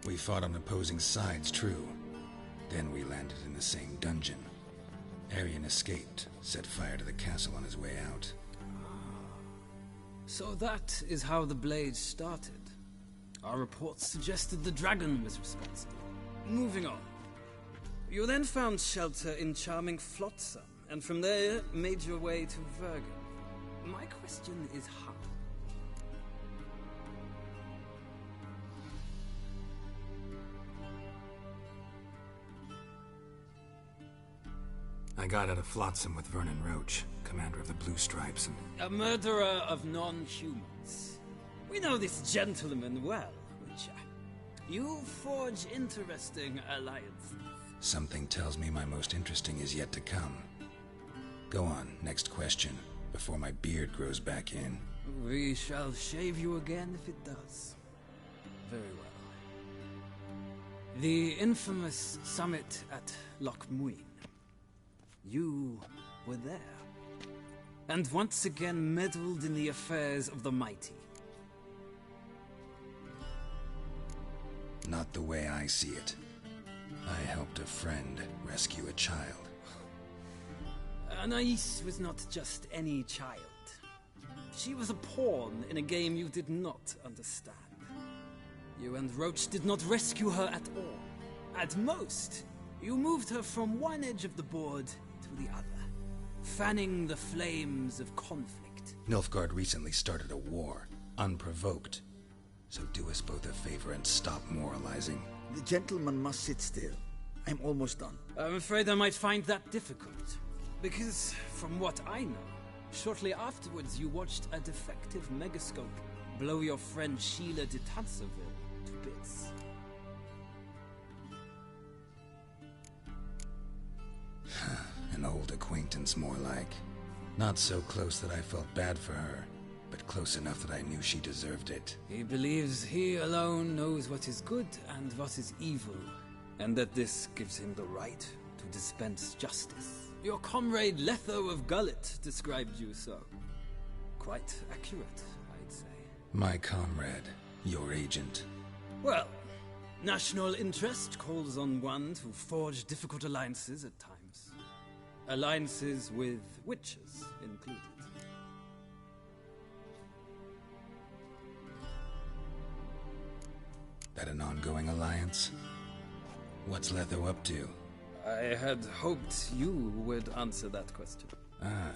We fought on opposing sides, true. Then we landed in the same dungeon. Arian escaped, set fire to the castle on his way out. So that is how the Blade started. Our reports suggested the dragon was responsible. Moving on. You then found shelter in charming Flotsam, and from there made your way to Vergen. My question is how? I got out of Flotsam with Vernon Roach, commander of the Blue Stripes, and... A murderer of non-humans. We know this gentleman well, Witcher. You forge interesting alliances. Something tells me my most interesting is yet to come. Go on, next question, before my beard grows back in. We shall shave you again if it does. Very well. The infamous summit at Loch Muin. You were there, and once again meddled in the affairs of the mighty. Not the way I see it. I helped a friend rescue a child. Anais was not just any child. She was a pawn in a game you did not understand. You and Roach did not rescue her at all. At most, you moved her from one edge of the board to the other, fanning the flames of conflict. Nilfgaard recently started a war, unprovoked. So do us both a favor and stop moralizing. The gentleman must sit still. I'm almost done. I'm afraid I might find that difficult. Because, from what I know, shortly afterwards you watched a defective megascope blow your friend Sheila de Tanserville to bits. An old acquaintance, more like. Not so close that I felt bad for her, but close enough that I knew she deserved it. He believes he alone knows what is good and what is evil, and that this gives him the right to dispense justice. Your comrade Letho of Gullet described you so. Quite accurate, I'd say. My comrade, your agent. Well, national interest calls on one to forge difficult alliances at times. Alliances with witches included. That an ongoing alliance? What's Letho up to? I had hoped you would answer that question. Ah,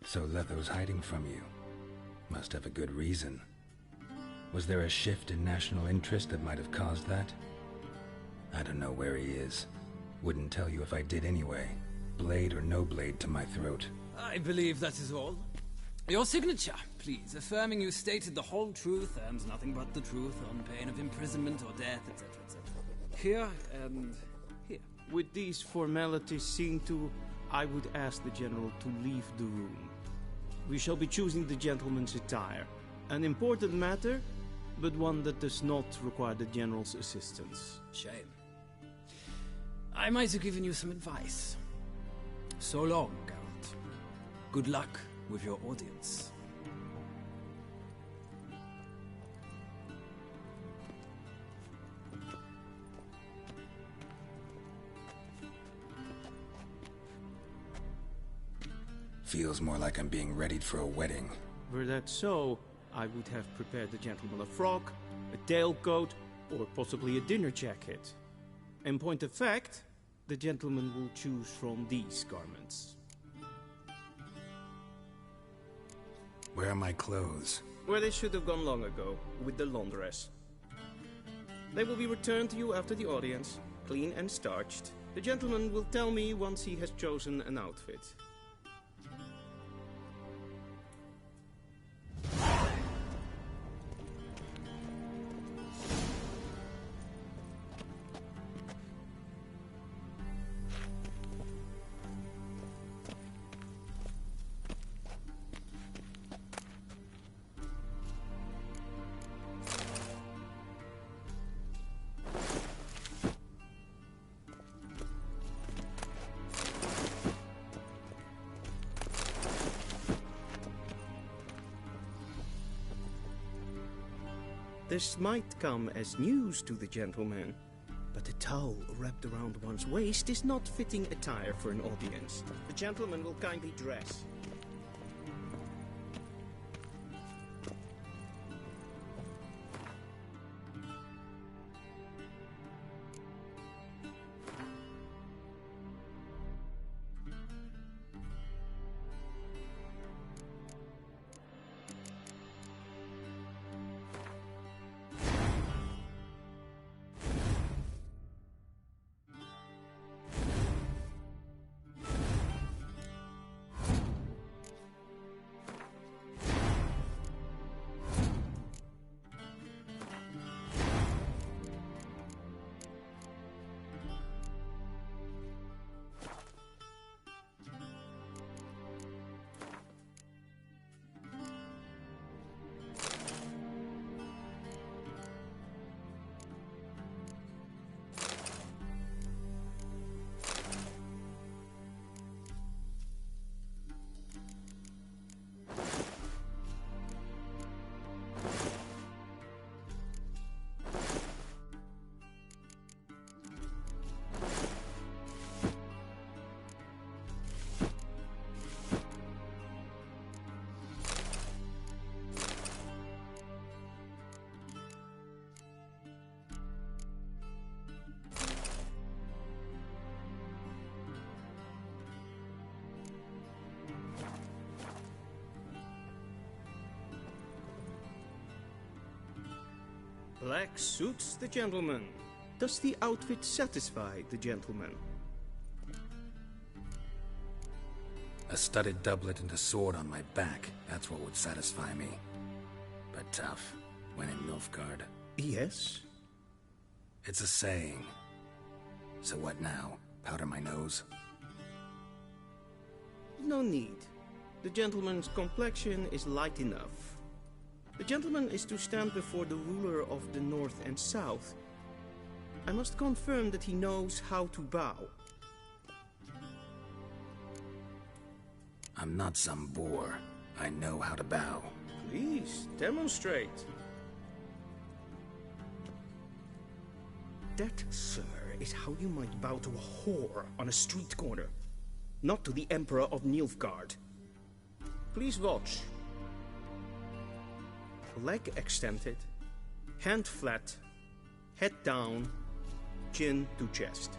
so Letho's hiding from you. Must have a good reason. Was there a shift in national interest that might have caused that? I don't know where he is. Wouldn't tell you if I did anyway. Blade or no blade to my throat. I believe that is all. Your signature, please, affirming you stated the whole truth and nothing but the truth on pain of imprisonment or death, etc., etc. Here, and with these formalities seen to, I would ask the General to leave the room. We shall be choosing the gentleman's attire. An important matter, but one that does not require the General's assistance. Shame. I might have given you some advice. So long, Geralt. Good luck with your audience. Feels more like I'm being readied for a wedding. Were that so, I would have prepared the gentleman a frock, a tailcoat, or possibly a dinner jacket. In point of fact, the gentleman will choose from these garments. Where are my clothes? Where they should have gone long ago, with the laundress. They will be returned to you after the audience, clean and starched. The gentleman will tell me once he has chosen an outfit. This might come as news to the gentleman, but a towel wrapped around one's waist is not fitting attire for an audience. The gentleman will kindly dress. Black suits the gentleman. Does the outfit satisfy the gentleman? A studded doublet and a sword on my back, that's what would satisfy me. But tough, when in Nilfgaard. Yes? It's a saying. So what now? Powder my nose? No need. The gentleman's complexion is light enough. The gentleman is to stand before the ruler of the North and South. I must confirm that he knows how to bow. I'm not some boor. I know how to bow. Please, demonstrate. That, sir, is how you might bow to a whore on a street corner, not to the Emperor of Nilfgaard. Please watch. Leg extended, hand flat, head down, chin to chest.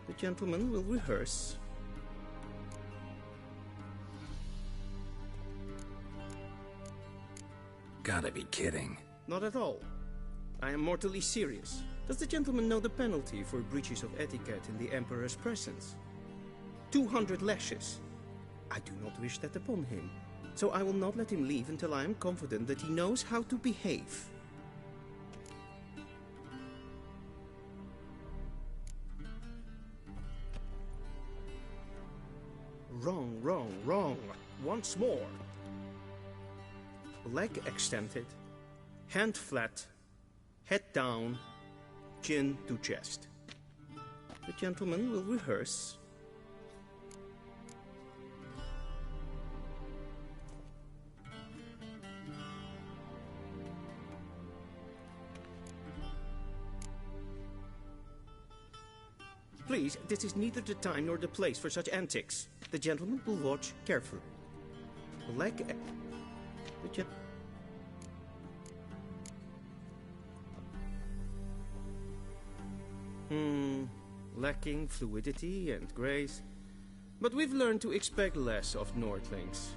The gentleman will rehearse. Gotta be kidding. Not at all. I am mortally serious. Does the gentleman know the penalty for breaches of etiquette in the Emperor's presence? 200 lashes. I do not wish that upon him. So I will not let him leave until I am confident that he knows how to behave. Wrong, wrong, wrong. Once more. Leg extended, hand flat, head down, chin to chest. The gentleman will rehearse. Please, this is neither the time nor the place for such antics. The gentleman will watch carefully. Leg... Lacking fluidity and grace. But we've learned to expect less of Nordlings.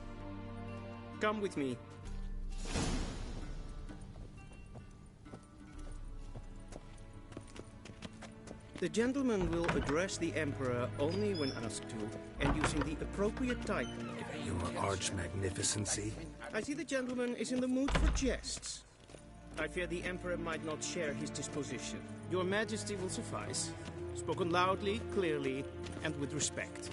Come with me. The gentleman will address the Emperor only when asked to, and using the appropriate title. Your Arch-Magnificency? I see the gentleman is in the mood for jests. I fear the Emperor might not share his disposition. Your Majesty will suffice. Spoken loudly, clearly, and with respect.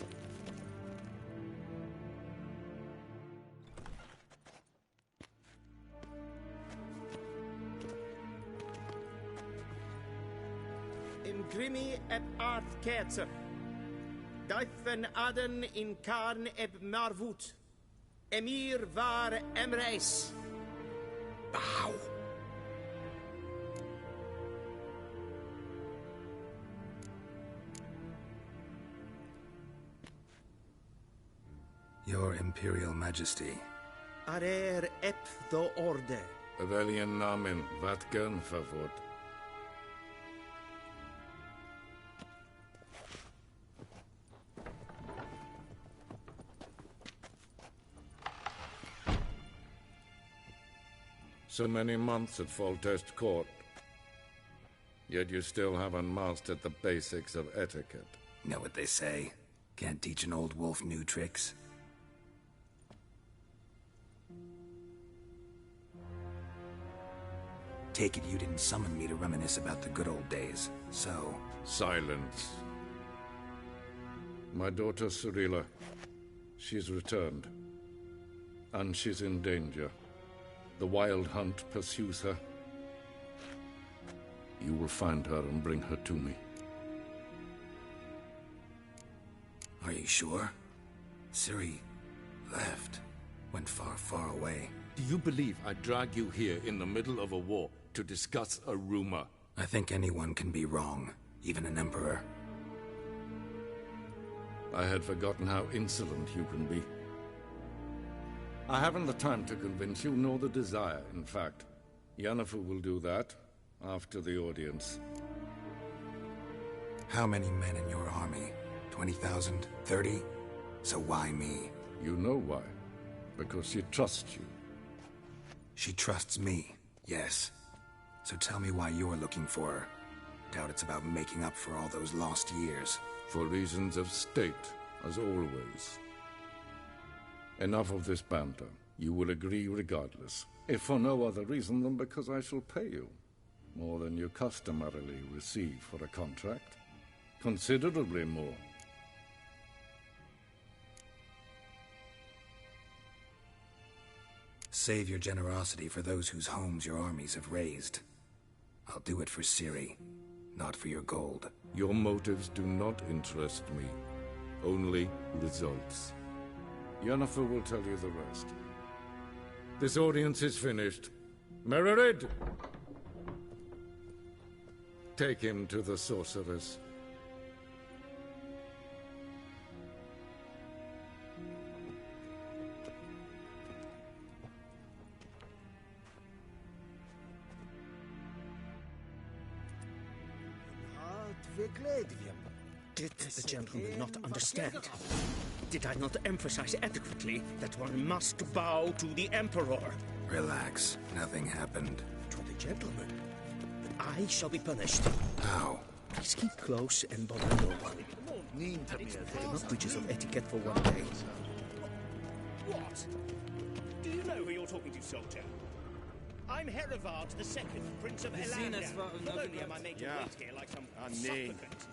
Imgrimi eb art ketzer. Daifen aden in karn eb marvut. Emir var emreis. Bow. Your Imperial Majesty. Arer ep do orde. Veljen namen, vatgen favort. So many months at Foltest Court. Yet you still haven't mastered the basics of etiquette. Know what they say? Can't teach an old wolf new tricks. Take it you didn't summon me to reminisce about the good old days, so... Silence. My daughter Cirilla, she's returned. And she's in danger. The Wild Hunt pursues her. You will find her and bring her to me. Are you sure? Ciri left. Went far, far away. Do you believe I'd drag you here in the middle of a war to discuss a rumor? I think anyone can be wrong, even an emperor. I had forgotten how insolent you can be. I haven't the time to convince you, nor the desire, in fact. Yennefer will do that after the audience. How many men in your army? 20,000? 30? So why me? You know why. Because she trusts you. She trusts me, yes. So tell me why you're looking for her. Doubt it's about making up for all those lost years. For reasons of state, as always. Enough of this banter. You will agree regardless. If for no other reason than because I shall pay you. More than you customarily receive for a contract. Considerably more. Save your generosity for those whose homes your armies have razed. I'll do it for Ciri, not for your gold. Your motives do not interest me. Only results. Yennefer will tell you the rest. This audience is finished. Mererid! Take him to the sorceress. Did the gentleman not understand? Did I not emphasize adequately that one must bow to the Emperor? Relax. Nothing happened. To the gentleman. But I shall be punished. How? Please keep close and bother no one. There are not breaches of etiquette for one day. What? Do you know who you're talking to, soldier? I'm Herivard II, Prince of Elandia. Not only am I made to wait here like some supplicant...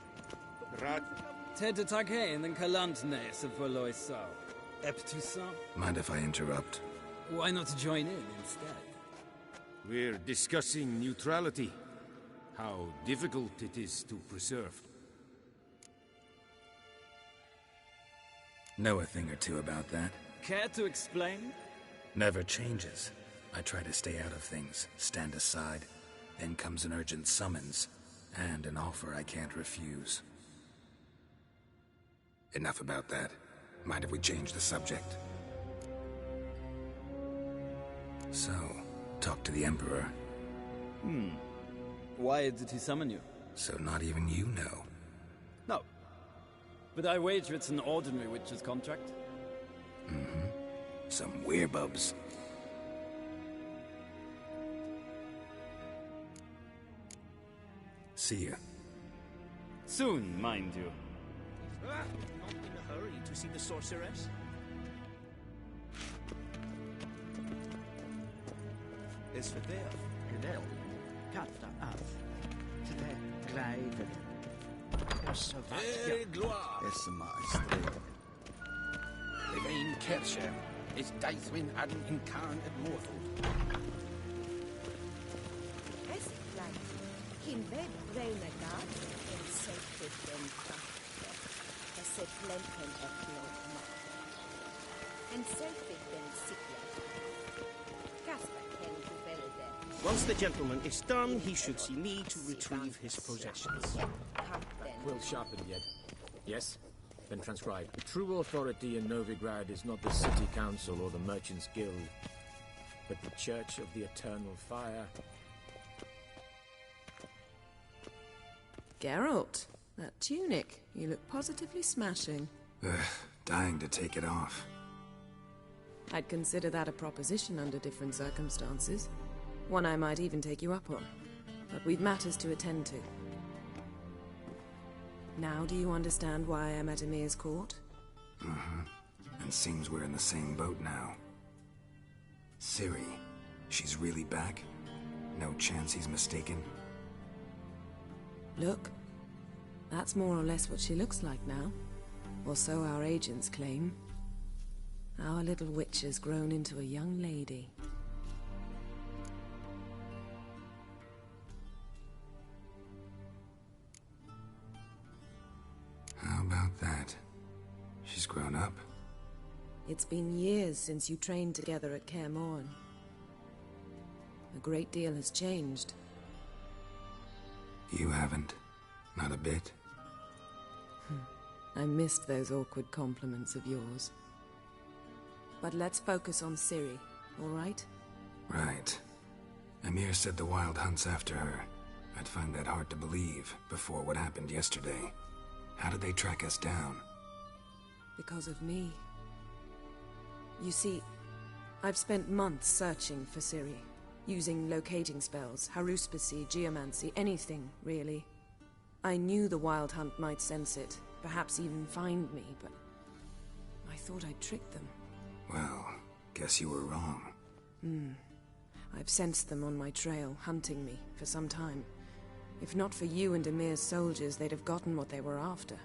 Ted Takain and Kalantnes of Voloisau. Eptusan? Mind if I interrupt? Why not join in instead? We're discussing neutrality. How difficult it is to preserve. Know a thing or two about that? Care to explain? Never changes. I try to stay out of things, stand aside. Then comes an urgent summons, and an offer I can't refuse. Enough about that. Mind if we change the subject? So, talk to the Emperor. Why did he summon you? So not even you know. No. But I wager it's an ordinary witch's contract. Mm-hmm. Some werebubs. See ya. Soon, mind you. Not in a hurry to see the sorceress. Is för det Gnell kattar av till det glädje. Och så It's a master. Levine Kircher is Deithwin Adam incarnate mortal. Es gleich. Kim ved reine gard, en safety den krafte. Es et lenten et låtma. En safety den sikla. Kasper ken du velde. Once the gentleman is done, he should see me to retrieve his possessions. Quill sharpened yet. Yes? Then transcribe. The true authority in Novigrad is not the City Council or the Merchants' Guild, but the Church of the Eternal Fire. Geralt, that tunic. You look positively smashing. Ugh, dying to take it off. I'd consider that a proposition under different circumstances. One I might even take you up on. But we've matters to attend to. Now do you understand why I'm at Emir's court? Mm-hmm. And seems we're in the same boat now. Ciri, she's really back? No chance he's mistaken? Look, that's more or less what she looks like now. Or so our agents claim. Our little witch has grown into a young lady. How about that? She's grown up? It's been years since you trained together at Kaer Morhen. A great deal has changed. You haven't. Not a bit. I missed those awkward compliments of yours. But let's focus on Ciri, all right? Right. Emir said the Wild Hunt's after her. I'd find that hard to believe before what happened yesterday. How did they track us down? Because of me. You see, I've spent months searching for Ciri, using locating spells, haruspicy, geomancy, anything, really. I knew the Wild Hunt might sense it, perhaps even find me, but I thought I'd tricked them. Well, guess you were wrong. I've sensed them on my trail, hunting me, for some time. If not for you and Emir's soldiers, they'd have gotten what they were after.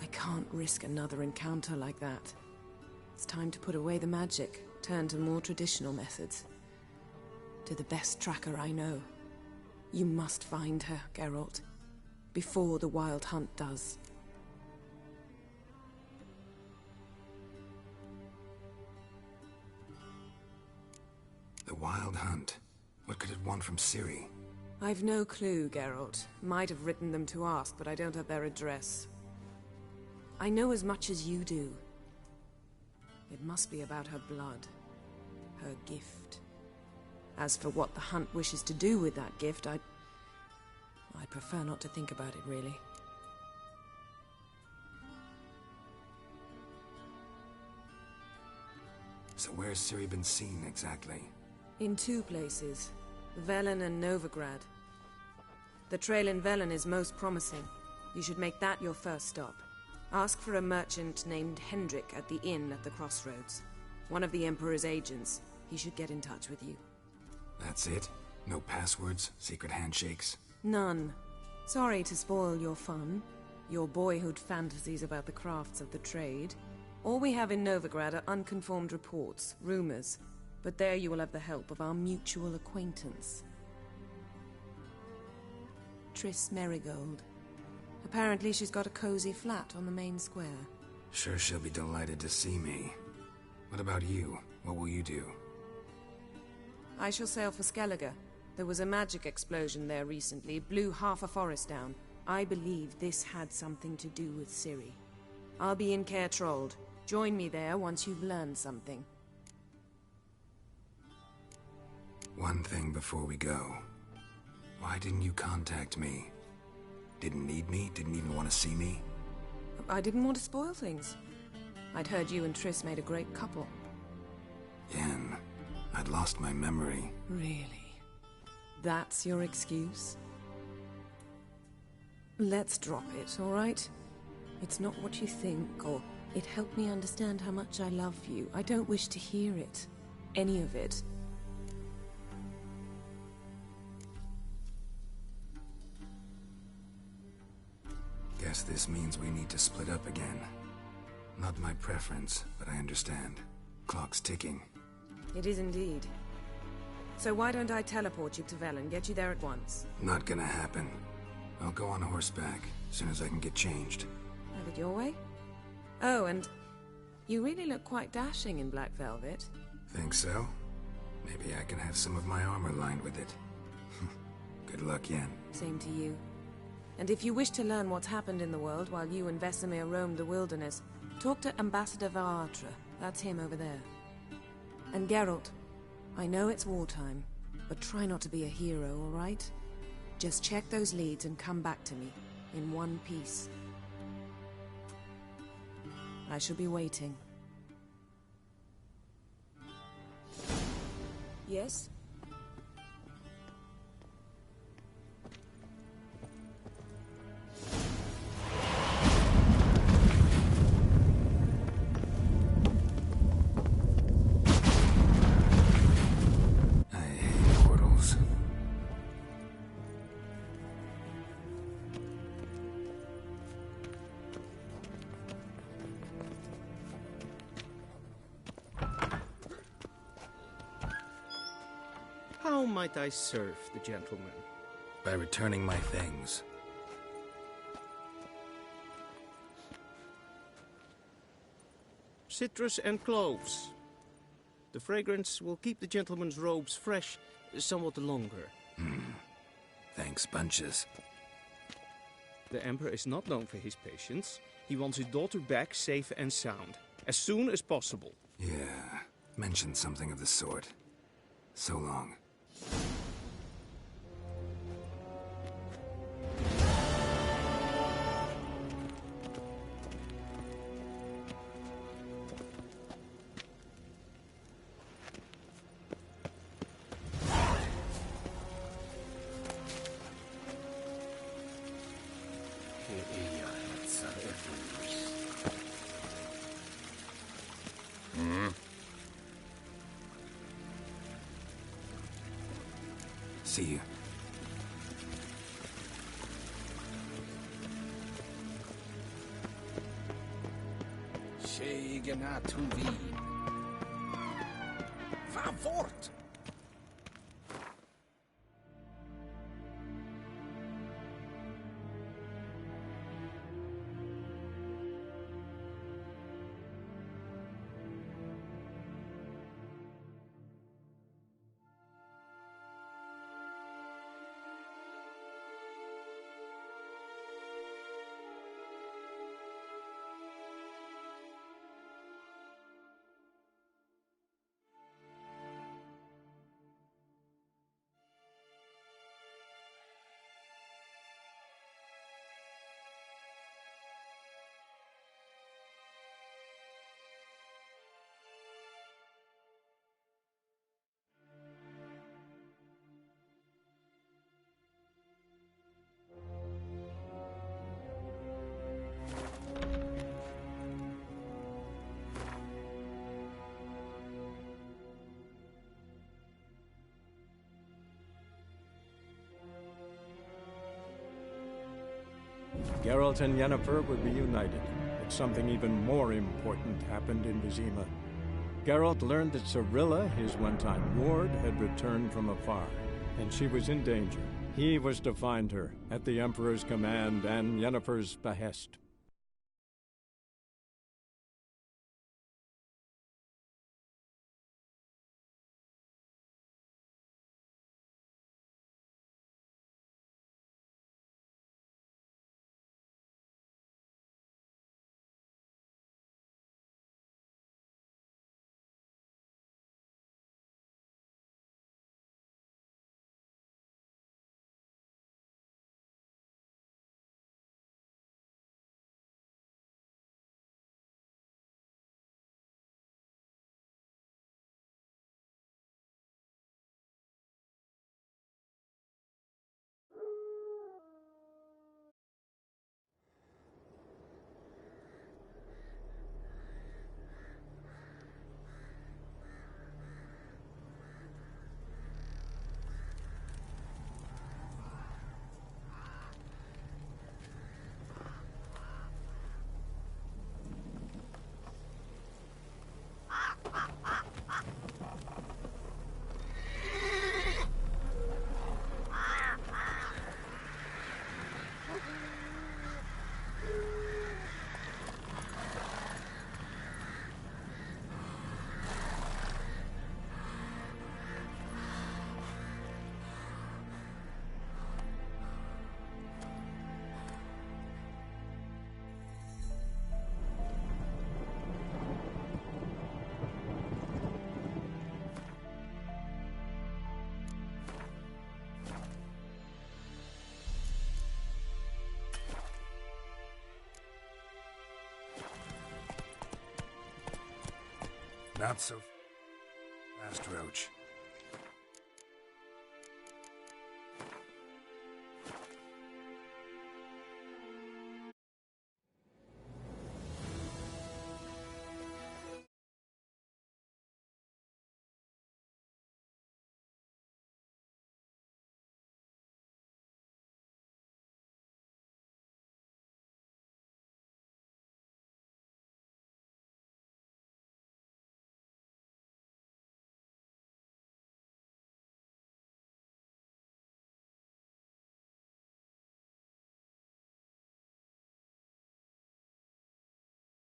I can't risk another encounter like that. It's time to put away the magic, turn to more traditional methods. To the best tracker I know. You must find her, Geralt. Before the Wild Hunt does. The Wild Hunt? What could it want from Ciri? I've no clue, Geralt. Might have written them to ask, but I don't have their address. I know as much as you do. It must be about her blood. Her gift. As for what the Hunt wishes to do with that gift, I'd prefer not to think about it, really. So where's Ciri been seen, exactly? In two places. Velen and Novigrad. The trail in Velen is most promising. You should make that your first stop. Ask for a merchant named Hendrik at the inn at the crossroads. One of the Emperor's agents. He should get in touch with you. That's it? No passwords? Secret handshakes? None. Sorry to spoil your fun. your boyhood fantasies about the crafts of the trade. All we have in Novigrad are unconfirmed reports, rumors. But there you will have the help of our mutual acquaintance. Triss Merigold. Apparently she's got a cozy flat on the main square. Sure she'll be delighted to see me. What about you? What will you do? I shall sail for Skellige. There was a magic explosion there recently, blew half a forest down. I believe this had something to do with Ciri. I'll be in Caer Trold. Join me there once you've learned something. One thing before we go. Why didn't you contact me? Didn't need me? Didn't even want to see me? I didn't want to spoil things. I'd heard you and Triss made a great couple. Yen, I'd lost my memory. Really? That's your excuse? Let's drop it, all right? It's not what you think, or it helped me understand how much I love you. I don't wish to hear it. Any of it. Guess this means we need to split up again. Not my preference, but I understand. Clock's ticking. It is indeed. So why don't I teleport you to Velen, get you there at once? Not gonna happen. I'll go on horseback, as soon as I can get changed. Have it your way? Oh, and you really look quite dashing in black velvet. Think so? Maybe I can have some of my armor lined with it. Good luck, Yen. Same to you. And if you wish to learn what's happened in the world while you and Vesemir roamed the wilderness, talk to Ambassador Varatra. That's him over there. And Geralt, I know it's wartime, but try not to be a hero, all right? Just check those leads and come back to me, in one piece. I shall be waiting. Yes? How might I serve the gentleman? By returning my things. Citrus and cloves. The fragrance will keep the gentleman's robes fresh somewhat longer. Thanks, bunches. The Emperor is not known for his patience. He wants his daughter back safe and sound, as soon as possible. Yeah, mentioned something of the sort. So long. See you. Schegena to Wien. Fahr fort! Geralt and Yennefer were reunited, but something even more important happened in Vizima. Geralt learned that Cirilla, his one-time ward, had returned from afar, and she was in danger. He was to find her, at the Emperor's command and Yennefer's behest. Not so fast, Roach.